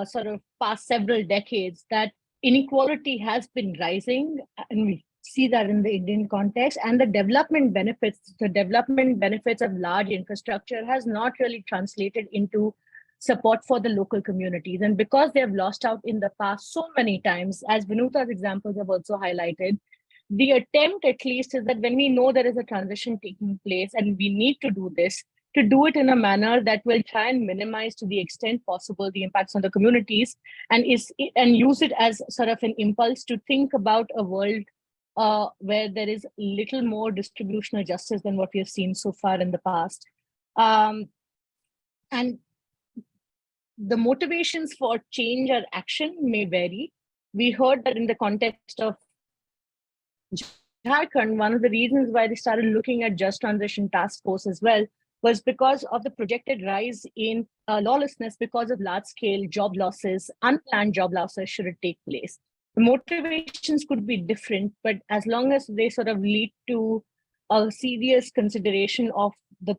several decades that inequality has been rising, and we see that in the Indian context, and the development benefits of large infrastructure has not really translated into support for the local communities. And because they have lost out in the past so many times, as Vinuta's examples have also highlighted, the attempt at least is that when we know there is a transition taking place and we need to do this, to do it in a manner that will try and minimize to the extent possible the impacts on the communities, and use it as sort of an impulse to think about a world where there is little more distributional justice than what we have seen so far in the past. And the motivations for change or action may vary. We heard that in the context of Jharkhand, one of the reasons why they started looking at Just Transition Task Force as well was because of the projected rise in lawlessness because of large-scale job losses, unplanned job losses should it take place. The motivations could be different, but as long as they sort of lead to a serious consideration of the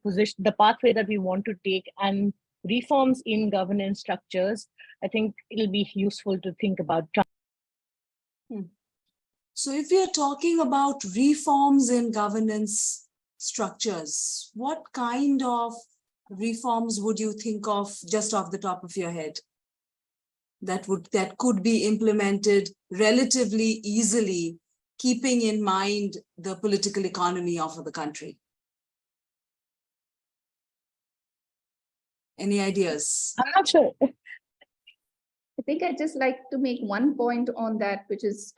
pathway that we want to take and reforms in governance structures, I think it'll be useful to think about. So if we are talking about reforms in governance structures, what kind of reforms would you think of just off the top of your head that could be implemented relatively easily, keeping in mind the political economy of the country? Any ideas? I'm not sure. I think I'd just like to make one point on that, which is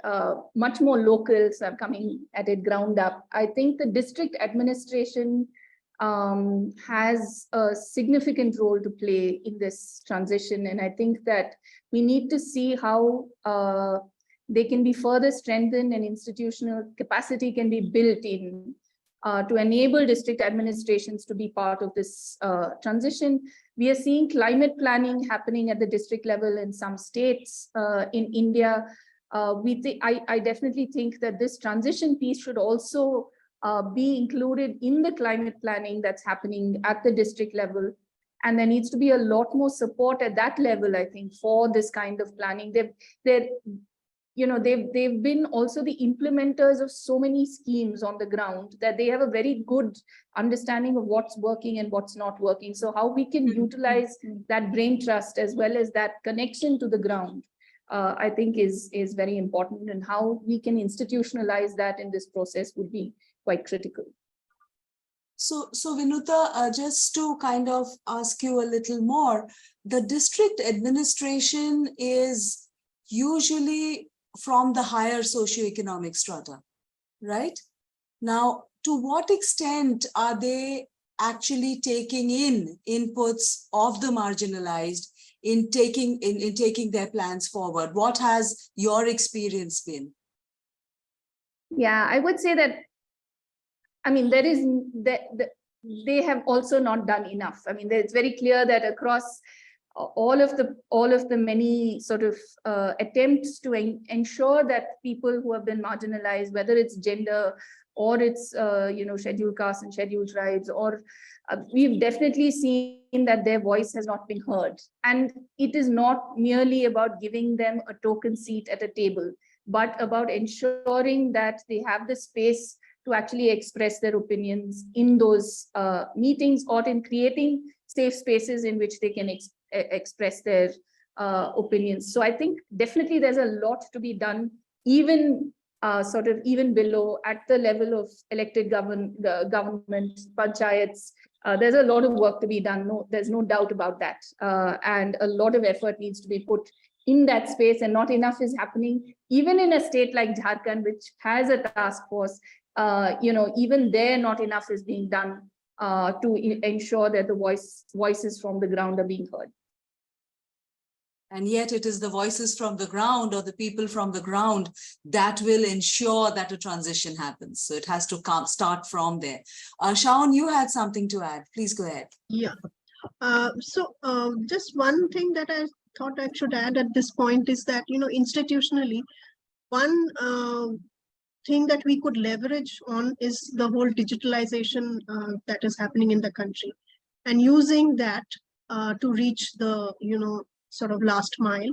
much more local, so I'm coming at it ground up. I think the district administration has a significant role to play in this transition. And I think that we need to see how they can be further strengthened and institutional capacity can be built in to enable district administrations to be part of this transition. We are seeing climate planning happening at the district level in some states in India. I definitely think that this transition piece should also be included in the climate planning that's happening at the district level. And there needs to be a lot more support at that level, I think, for this kind of planning. They've been also the implementers of so many schemes on the ground that they have a very good understanding of what's working and what's not working. So how we can utilize that brain trust as well as that connection to the ground, I think is very important, and how we can institutionalize that in this process would be quite critical. So Vinuta, just to kind of ask you a little more, the district administration is usually from the higher socioeconomic strata, right? Now, to what extent are they actually taking in inputs of the marginalized in taking their plans forward? What has your experience been? Yeah, I would say that, I mean, they have also not done enough. I mean, it's very clear that across all of the many sort of attempts to ensure that people who have been marginalized, whether it's gender or it's scheduled castes and scheduled tribes, or we've definitely seen that their voice has not been heard. And it is not merely about giving them a token seat at a table, but about ensuring that they have the space to actually express their opinions in those meetings, or in creating safe spaces in which they can express their opinions. So I think definitely there's a lot to be done, even even below at the level of elected government, panchayats. There's a lot of work to be done. No, there's no doubt about that. And a lot of effort needs to be put in that space, and not enough is happening. Even in a state like Jharkhand, which has a task force, even there, not enough is being done to ensure that the voices from the ground are being heard. And yet it is the voices from the ground, or the people from the ground, that will ensure that a transition happens. So it has to start from there. Shaun, you had something to add. Please go ahead. Yeah. Just one thing that I thought I should add at this point is that, institutionally, one thing that we could leverage on is the whole digitalization that is happening in the country, and using that to reach the, sort of last mile.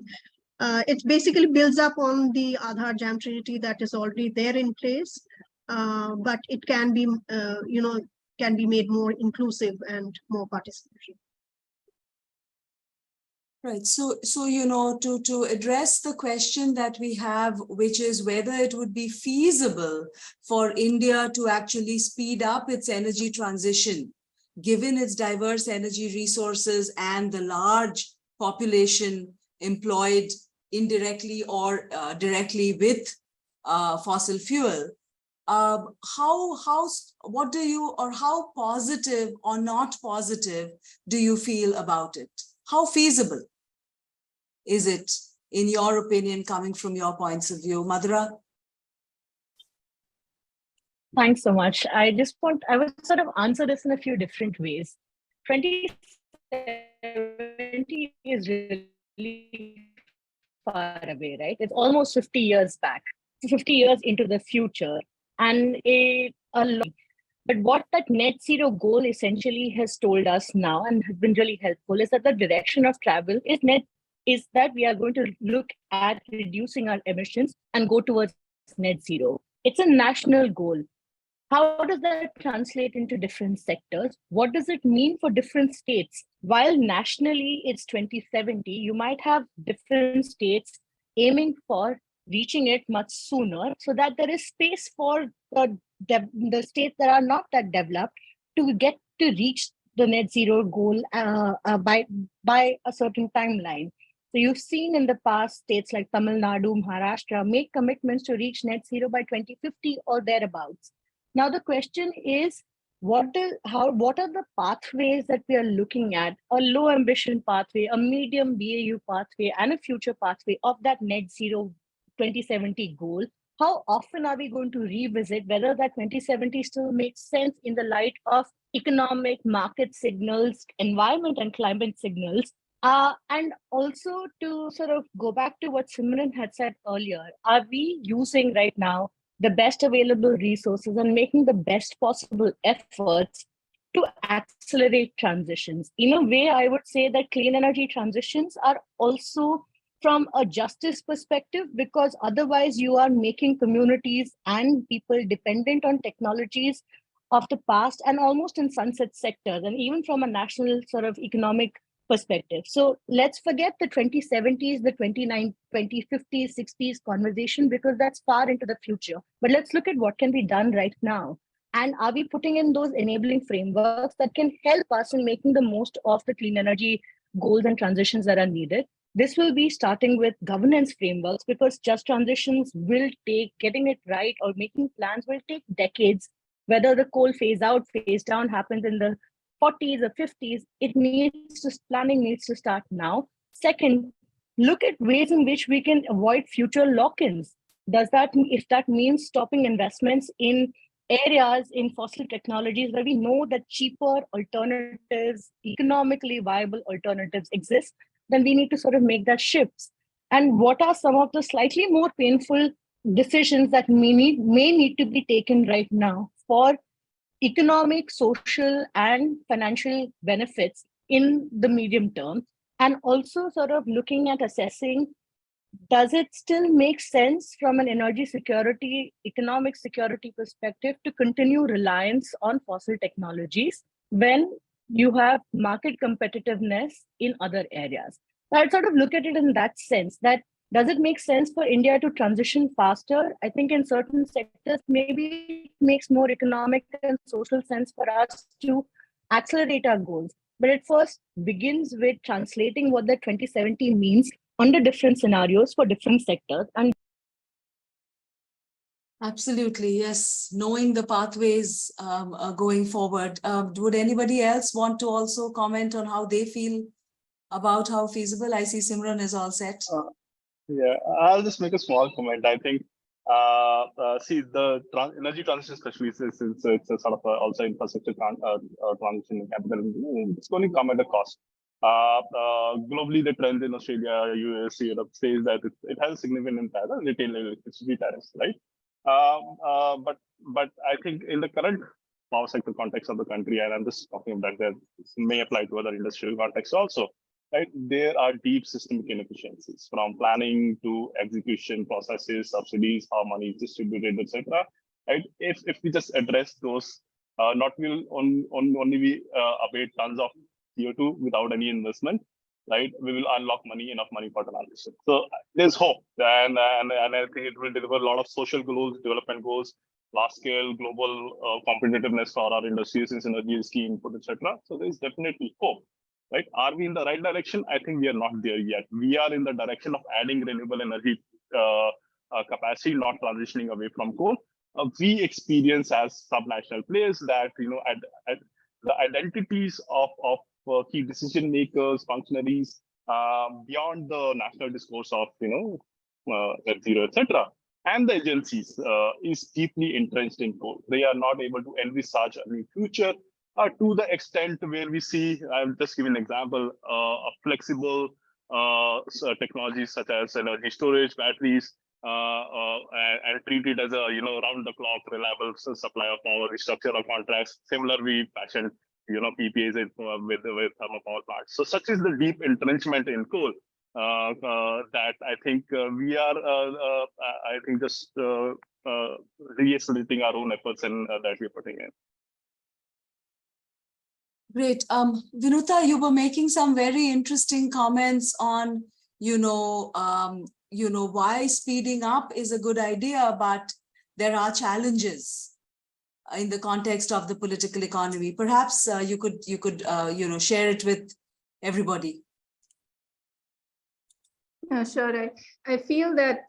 It basically builds up on the Aadhaar Jam Trinity that is already there in place, but it can be, can be made more inclusive and more participatory. Right. So to address the question that we have, which is whether it would be feasible for India to actually speed up its energy transition, given its diverse energy resources and the large population employed indirectly or directly with fossil fuel. What do you, or how positive or not positive do you feel about it? How feasible is it, in your opinion, coming from your points of view? Madhura? Thanks so much. I will sort of answer this in a few different ways. 2070 is really far away, right? It's almost 50 years back, 50 years into the future. And a lot. But what that net zero goal essentially has told us now, and has been really helpful, is that the direction of travel is that we are going to look at reducing our emissions and go towards net zero. It's a national goal. How does that translate into different sectors? What does it mean for different states? While nationally it's 2070, you might have different states aiming for reaching it much sooner, so that there is space for the states that are not that developed to get to reach the net zero goal by a certain timeline. So you've seen in the past states like Tamil Nadu, Maharashtra make commitments to reach net zero by 2050 or thereabouts. Now the question is, what are the pathways that we are looking at? A low ambition pathway, a medium BAU pathway, and a future pathway of that net zero 2070 goal. how often are we going to revisit whether that 2070 still makes sense in the light of economic market signals, environment and climate signals? And also to sort of go back to what Simran had said earlier, are we using right now the best available resources and making the best possible efforts to accelerate transitions? In a way, I would say that clean energy transitions are also from a justice perspective, because otherwise you are making communities and people dependent on technologies of the past and almost in sunset sectors, and even from a national sort of economic perspective. So let's forget the 2070s, the 2050s, 60s conversation, because that's far into the future. But let's look at what can be done right now. And are we putting in those enabling frameworks that can help us in making the most of the clean energy goals and transitions that are needed? This will be starting with governance frameworks, because just transitions will take, getting it right or making plans will take decades. Whether the coal phase out, phase down happens in the 40s or 50s, planning needs to start now. Second, look at ways in which we can avoid future lock-ins. If that means stopping investments in areas in fossil technologies where we know that cheaper alternatives, economically viable alternatives exist, then we need to sort of make that shift. And what are some of the slightly more painful decisions that may need to be taken right now for economic, social, and financial benefits in the medium term? And also sort of looking at assessing, does it still make sense from an energy security, economic security perspective to continue reliance on fossil technologies when you have market competitiveness in other areas? So I'd sort of look at it in that sense, that does it make sense for India to transition faster? I think in certain sectors, maybe it makes more economic and social sense for us to accelerate our goals. But it first begins with translating what the 2070 means under different scenarios for different sectors. And Absolutely, yes. Knowing the pathways going forward. Would anybody else want to also comment on how they feel about how feasible? I see Simran is all set. Yeah, I'll just make a small comment. I think, see, the energy transition, especially since it's a sort of also infrastructure transition in capital, it's going to come at a cost. Globally, the trend in Australia, US, Europe says that it has a significant impact on retail electricity tariffs, right? But I think in the current power sector context of the country, and I'm just talking about that may apply to other industrial contexts also, right? There are deep systemic inefficiencies from planning to execution processes, subsidies, how money is distributed, etc. Right? If we just address those, not will only we abate tons of CO2 without any investment, right? We will unlock enough money for transition. So there's hope, and I think it will deliver a lot of social goals, development goals, large scale global competitiveness for our industries, since energy is key input, etc. So there's definitely hope. Right? Are we in the right direction? I think we are not there yet. We are in the direction of adding renewable energy capacity, not transitioning away from coal. We experience as subnational players that at the identities of key decision makers, functionaries beyond the national discourse of net zero, etc. And the agencies is deeply entrenched in coal. They are not able to envisage a new future. To the extent where we see, I'll just give an example, flexible technologies such as energy storage, batteries, and treat it as a round-the-clock reliable supply of power, restructure of contracts. Similar, we fashioned PPAs with thermal power plants. So such is the deep entrenchment in coal that I think we are, I think, just reaccelerating our own efforts and that we're putting in. Great. Vinuta, you were making some very interesting comments on, why speeding up is a good idea, but there are challenges in the context of the political economy. Perhaps you could share it with everybody. Yeah, sure. I feel that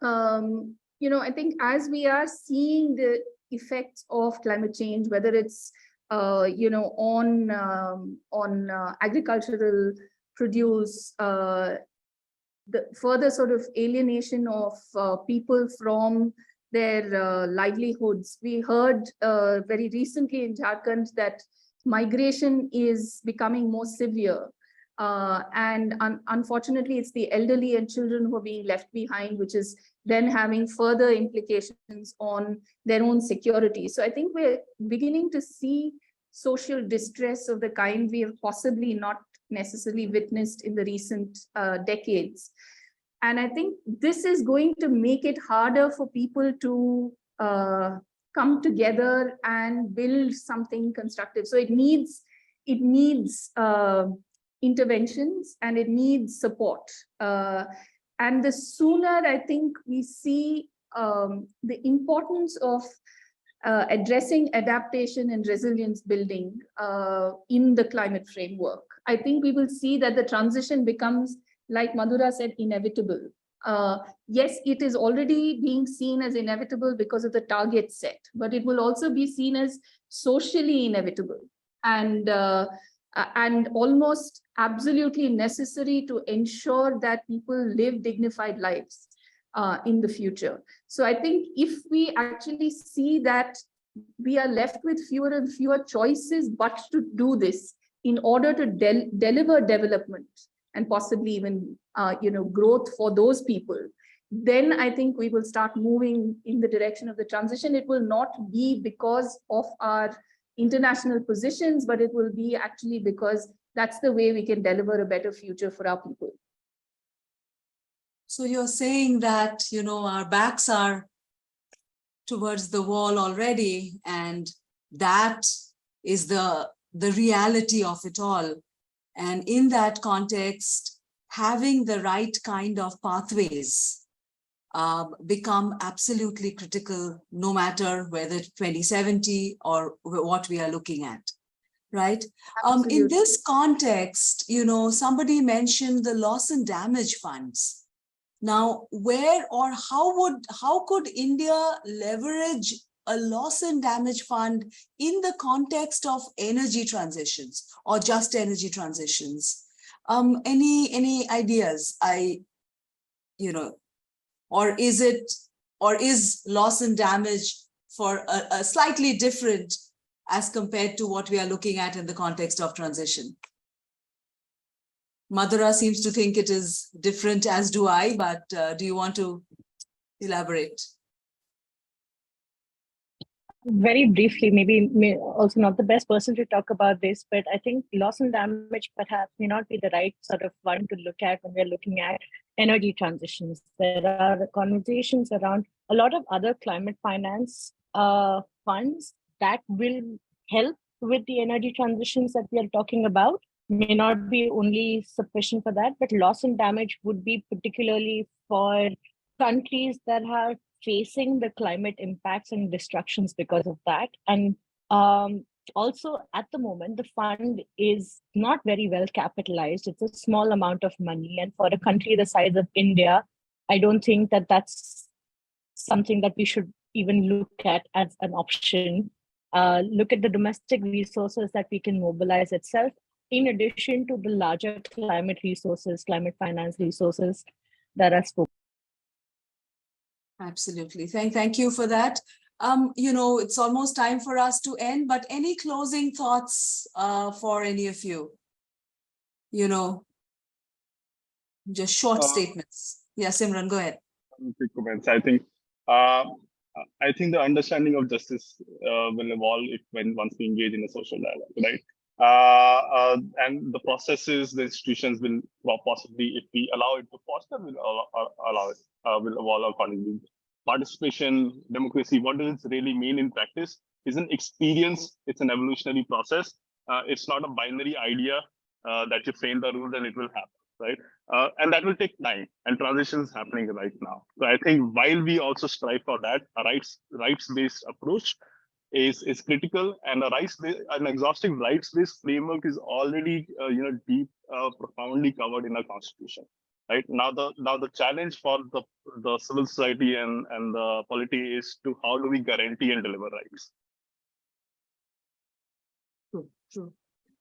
I think as we are seeing the effects of climate change, whether it's on agricultural produce, the further sort of alienation of people from their livelihoods. We heard very recently in Jharkhand that migration is becoming more severe. Unfortunately, it's the elderly and children who are being left behind, which is then having further implications on their own security. So I think we're beginning to see social distress of the kind we have possibly not necessarily witnessed in the recent decades. And I think this is going to make it harder for people to come together and build something constructive. So it needs interventions and it needs support. And the sooner I think we see the importance of addressing adaptation and resilience building in the climate framework, I think we will see that the transition becomes, like Madhura said, inevitable. Yes, it is already being seen as inevitable because of the target set, but it will also be seen as socially inevitable and almost absolutely necessary to ensure that people live dignified lives in the future. So I think if we actually see that we are left with fewer and fewer choices, but to do this in order to deliver development and possibly even growth for those people, then I think we will start moving in the direction of the transition. It will not be because of our international positions, but it will be actually because that's the way we can deliver a better future for our people. So you're saying that, our backs are towards the wall already, and that is the reality of it all. And in that context, having the right kind of pathways become absolutely critical, no matter whether 2070 or what we are looking at, right? In this context, somebody mentioned the loss and damage funds. Now, where or how could India leverage a loss and damage fund in the context of energy transitions or just energy transitions? Any ideas? Or is loss and damage for a slightly different as compared to what we are looking at in the context of transition? Madhura seems to think it is different, as do I, but do you want to elaborate? Very briefly, maybe also not the best person to talk about this, but I think loss and damage perhaps may not be the right sort of one to look at when we're looking at energy transitions. There are conversations around a lot of other climate finance funds that will help with the energy transitions that we are talking about. May not be only sufficient for that, but loss and damage would be particularly for countries that are facing the climate impacts and destructions because of that. And also at the moment, the fund is not very well capitalized. It's a small amount of money. And for a country the size of India, I don't think that that's something that we should even look at as an option. Look at the domestic resources that we can mobilize itself, in addition to the larger climate resources, climate finance resources that are spoken. Absolutely. Thank you for that. It's almost time for us to end, but any closing thoughts for any of you? Just short statements. Yeah, Simran, go ahead. Quick comments. I think the understanding of justice will evolve once we engage in a social dialogue, right? And the processes, the institutions will possibly, if we allow it to foster, will evolve accordingly. Participation, democracy, what does it really mean in practice? Is an experience, it's an evolutionary process. It's not a binary idea that you frame the rules and it will happen, right? And that will take time, and transition is happening right now. So I think while we also strive for that, a rights-based approach is critical, and an exhaustive rights-based framework is already deep, profoundly covered in our constitution. Right now, the challenge for the civil society and the polity is to how do we guarantee and deliver rights. True.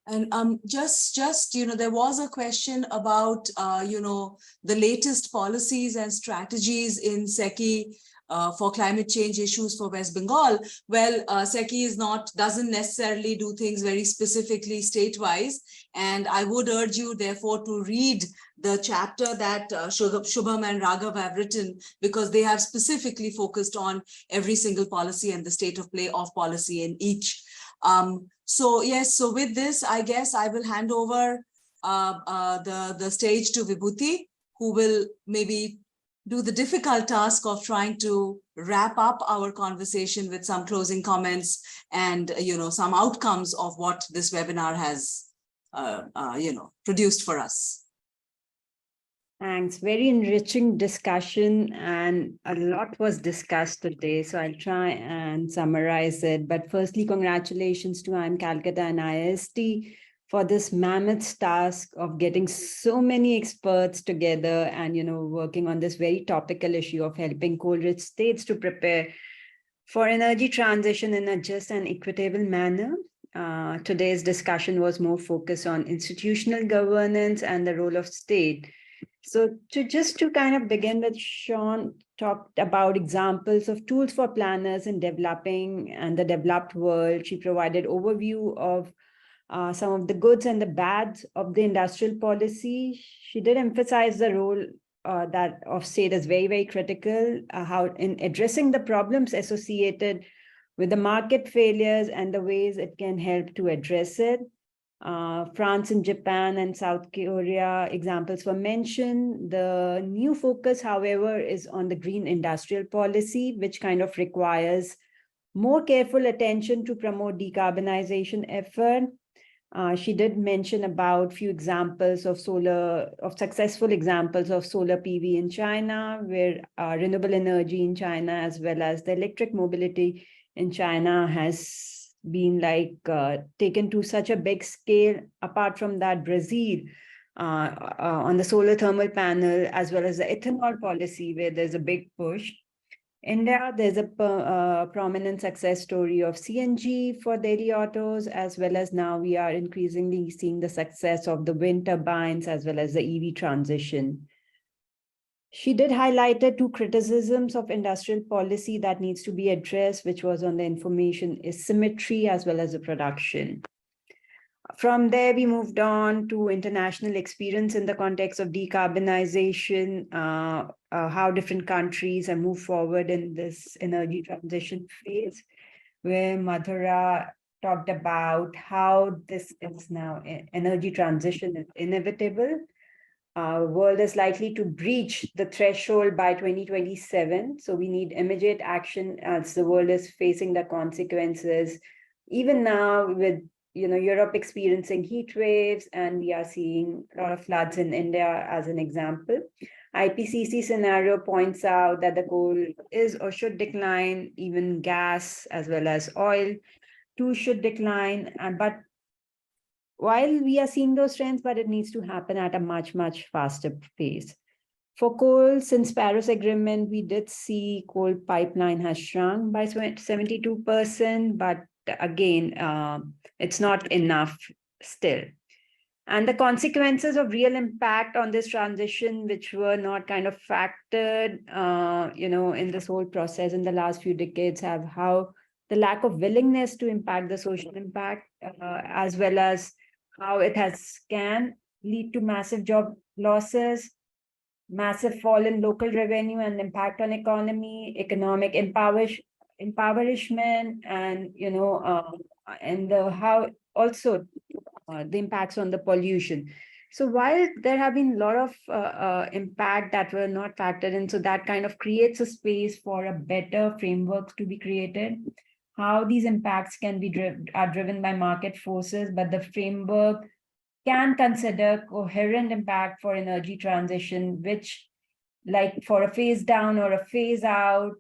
And just there was a question about the latest policies and strategies in SECI for climate change issues for West Bengal. Well, SECI doesn't necessarily do things very specifically state-wise, and I would urge you therefore to read the chapter that Shubham and Raghav have written, because they have specifically focused on every single policy and the state of play of policy in each. So yes, so with this, I guess I will hand over the stage to Vibhuti, who will maybe do the difficult task of trying to wrap up our conversation with some closing comments and some outcomes of what this webinar has produced for us. Thanks. Very enriching discussion, and a lot was discussed today. So I'll try and summarize it. But firstly, congratulations to IIM Calcutta and IIST for this mammoth task of getting so many experts together and working on this very topical issue of helping coal-rich states to prepare for energy transition in a just and equitable manner. Today's discussion was more focused on institutional governance and the role of state. So to kind of begin with, Sean talked about examples of tools for planners in developing and the developed world. She provided overview of some of the goods and the bads of the industrial policy. She did emphasize the role that of state is very, very critical, how in addressing the problems associated with the market failures and the ways it can help to address it. France and Japan and South Korea examples were mentioned. The new focus, however, is on the green industrial policy, which kind of requires more careful attention to promote decarbonization effort. She did mention about few examples of successful examples of solar PV in China, where renewable energy in China, as well as the electric mobility in China has been taken to such a big scale. Apart from that, Brazil on the solar thermal panel, as well as the ethanol policy, where there's a big push. India, there's a prominent success story of CNG for daily autos, as well as now we are increasingly seeing the success of the wind turbines, as well as the EV transition. She did highlight two criticisms of industrial policy that needs to be addressed, which was on the information asymmetry as well as the production. From there, we moved on to international experience in the context of decarbonization, how different countries have moved forward in this energy transition phase, where Madhura talked about how this is now energy transition is inevitable. World is likely to breach the threshold by 2027. So we need immediate action as the world is facing the consequences. Even now with Europe experiencing heat waves, and we are seeing a lot of floods in India as an example. IPCC scenario points out that the coal is or should decline, even gas as well as oil too should decline. But while we are seeing those trends, but it needs to happen at a much, much faster pace. For coal, since Paris Agreement, we did see coal pipeline has shrunk by 72%, but again, it's not enough still. And the consequences of real impact on this transition, which were not kind of factored, in this whole process in the last few decades, have how the lack of willingness to impact the social impact, as well as how it can lead to massive job losses, massive fall in local revenue and impact on economy, economic impoverishment, and how also the impacts on the pollution. So while there have been a lot of impact that were not factored in, so that kind of creates a space for a better framework to be created. How these impacts can be driven by market forces, but the framework can consider coherent impact for energy transition, which, like for a phase down or a phase out,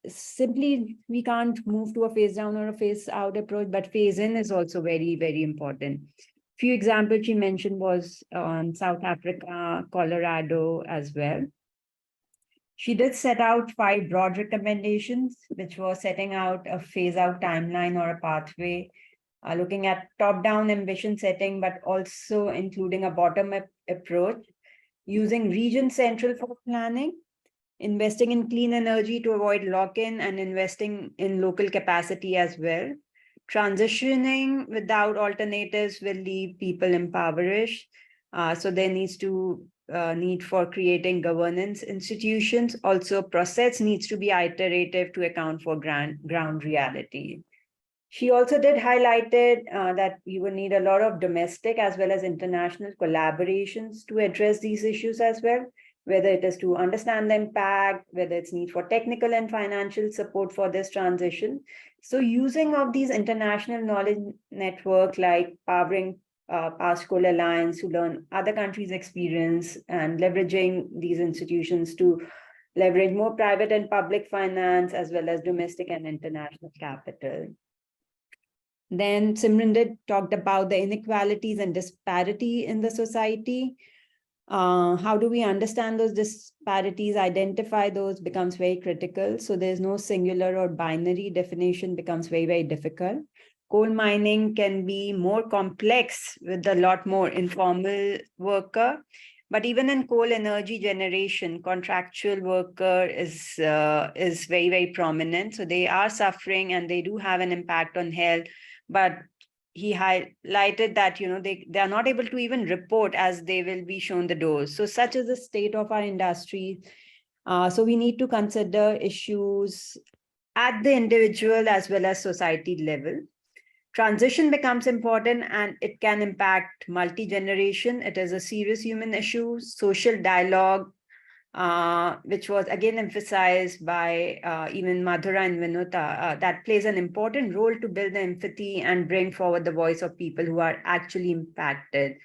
simply we can't move to a phase down or a phase out approach, but phase in is also very, very important. Few examples she mentioned was on South Africa, Colorado as well. She did set out 5 broad recommendations, which were setting out a phase-out timeline or a pathway, looking at top-down ambition setting, but also including a bottom-up approach, using region central for planning, investing in clean energy to avoid lock-in, and investing in local capacity as well. Transitioning without alternatives will leave people impoverished. So there needs to need for creating governance institutions. Also, process needs to be iterative to account for ground reality. She also did highlighted that we will need a lot of domestic as well as international collaborations to address these issues as well, whether it is to understand the impact, whether it's need for technical and financial support for this transition. So using of these international knowledge network like powering Past Coal Alliance to learn other countries' experience and leveraging these institutions to leverage more private and public finance as well as domestic and international capital. Then Simran did talked about the inequalities and disparity in the society. How do we understand those disparities, identify those becomes very critical. So there's no singular or binary definition becomes very, very difficult. Coal mining can be more complex with a lot more informal worker. But even in coal energy generation, contractual worker is very, very prominent. So they are suffering and they do have an impact on health. But he highlighted that, they are not able to even report as they will be shown the doors. So such is the state of our industry. So we need to consider issues at the individual as well as society level. Transition becomes important and it can impact multi-generation. It is a serious human issue. Social dialogue, which was again emphasized by even Madhura and Vinuta, that plays an important role to build the empathy and bring forward the voice of people who are actually impacted.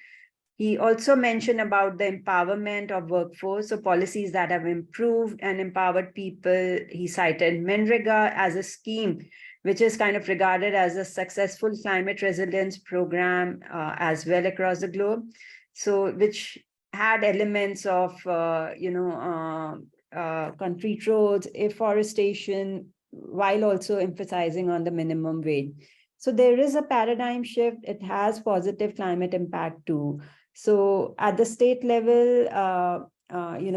He also mentioned about the empowerment of workforce, so policies that have improved and empowered people. He cited Manrega as a scheme, which is kind of regarded as a successful climate resilience program as well across the globe. So which had elements of, concrete roads, afforestation, while also emphasizing on the minimum wage. So there is a paradigm shift. It has positive climate impact too. So at the state level,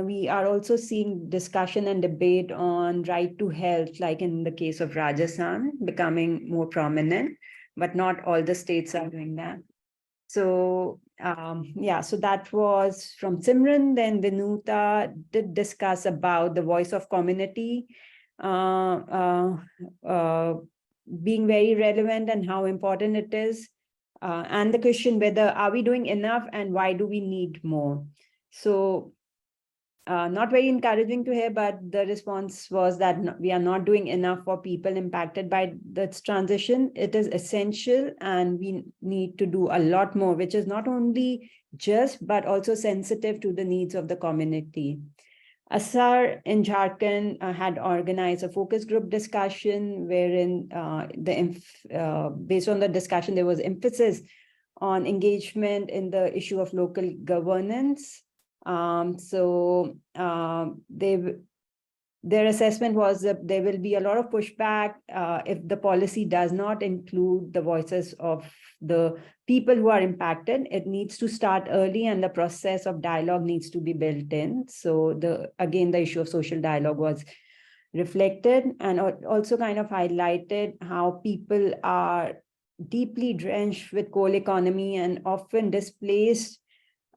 we are also seeing discussion and debate on right to health, like in the case of Rajasthan, becoming more prominent, but not all the states are doing that. So so that was from Simran. Then Vinuta did discuss about the voice of community being very relevant and how important it is. And the question whether are we doing enough and why do we need more? So not very encouraging to hear, but the response was that we are not doing enough for people impacted by this transition. It is essential and we need to do a lot more, which is not only just, but also sensitive to the needs of the community. Asar in Jharkhand had organized a focus group discussion wherein based on the discussion, there was emphasis on engagement in the issue of local governance. Their assessment was that there will be a lot of pushback if the policy does not include the voices of the people who are impacted. It needs to start early and the process of dialogue needs to be built in. So the issue of social dialogue was reflected and also kind of highlighted how people are deeply drenched with coal economy and often displaced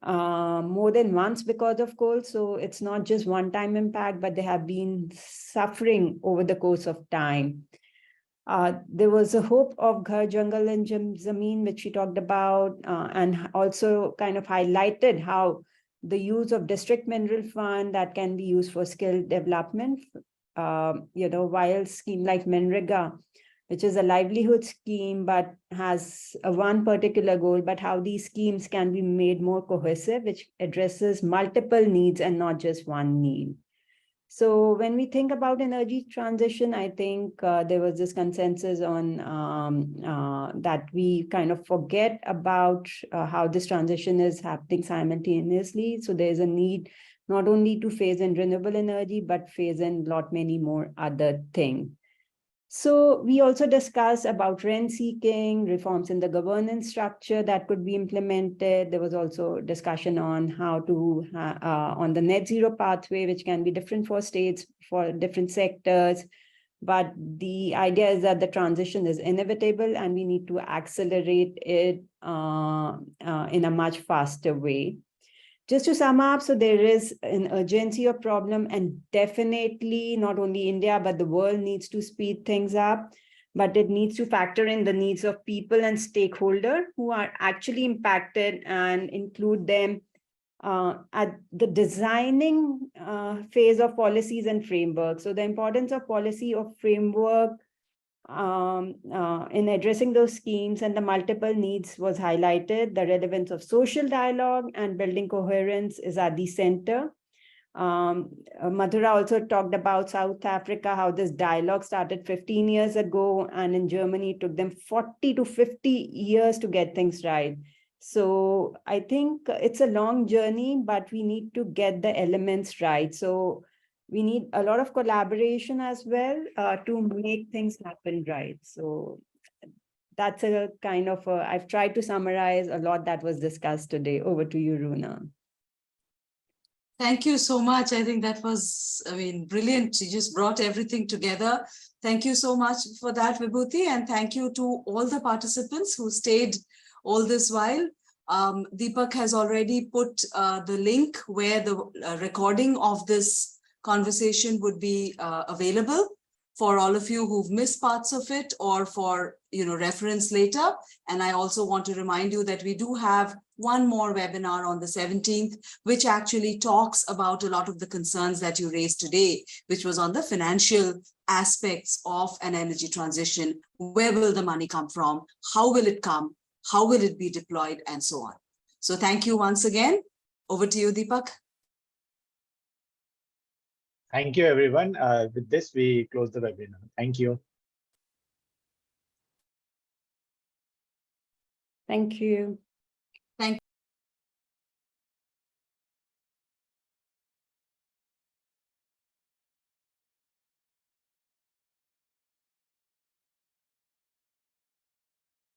more than once because of coal. So it's not just one-time impact, but they have been suffering over the course of time. There was a hope of Ghar Jungle and Zameen, which she talked about, and also kind of highlighted how the use of district mineral fund that can be used for skill development, while scheme like Manrega, which is a livelihood scheme, but has one particular goal, but how these schemes can be made more cohesive, which addresses multiple needs and not just one need. So when we think about energy transition, I think there was this consensus on that we kind of forget about how this transition is happening simultaneously. So there's a need not only to phase in renewable energy, but phase in lot many more other things. So we also discussed about rent seeking, reforms in the governance structure that could be implemented. There was also discussion on how to, on the net zero pathway, which can be different for states, for different sectors. But the idea is that the transition is inevitable and we need to accelerate it in a much faster way. Just to sum up, so there is an urgency of problem, and definitely not only India, but the world needs to speed things up, but it needs to factor in the needs of people and stakeholders who are actually impacted and include them at the designing phase of policies and frameworks. So the importance of policy of framework in addressing those schemes and the multiple needs was highlighted. The relevance of social dialogue and building coherence is at the center. Madhura also talked about South Africa, how this dialogue started 15 years ago, and in Germany it took them 40 to 50 years to get things right. So I think it's a long journey, but we need to get the elements right. So we need a lot of collaboration as well to make things happen right. So that's a kind of, I've tried to summarize a lot that was discussed today. Over to you, Runa. Thank you so much. I think that was, brilliant. You just brought everything together. Thank you so much for that, Vibhuti. And thank you to all the participants who stayed all this while. Deepak has already put the link where the recording of this conversation would be available for all of you who've missed parts of it, or for reference later. And I also want to remind you that we do have one more webinar on the 17th, which actually talks about a lot of the concerns that you raised today, which was on the financial aspects of an energy transition. Where will the money come from? How will it come? How will it be deployed, and so on. So thank you once again. Over to you, Deepak. Thank you, everyone. With this, we close the webinar. Thank you. Thank you.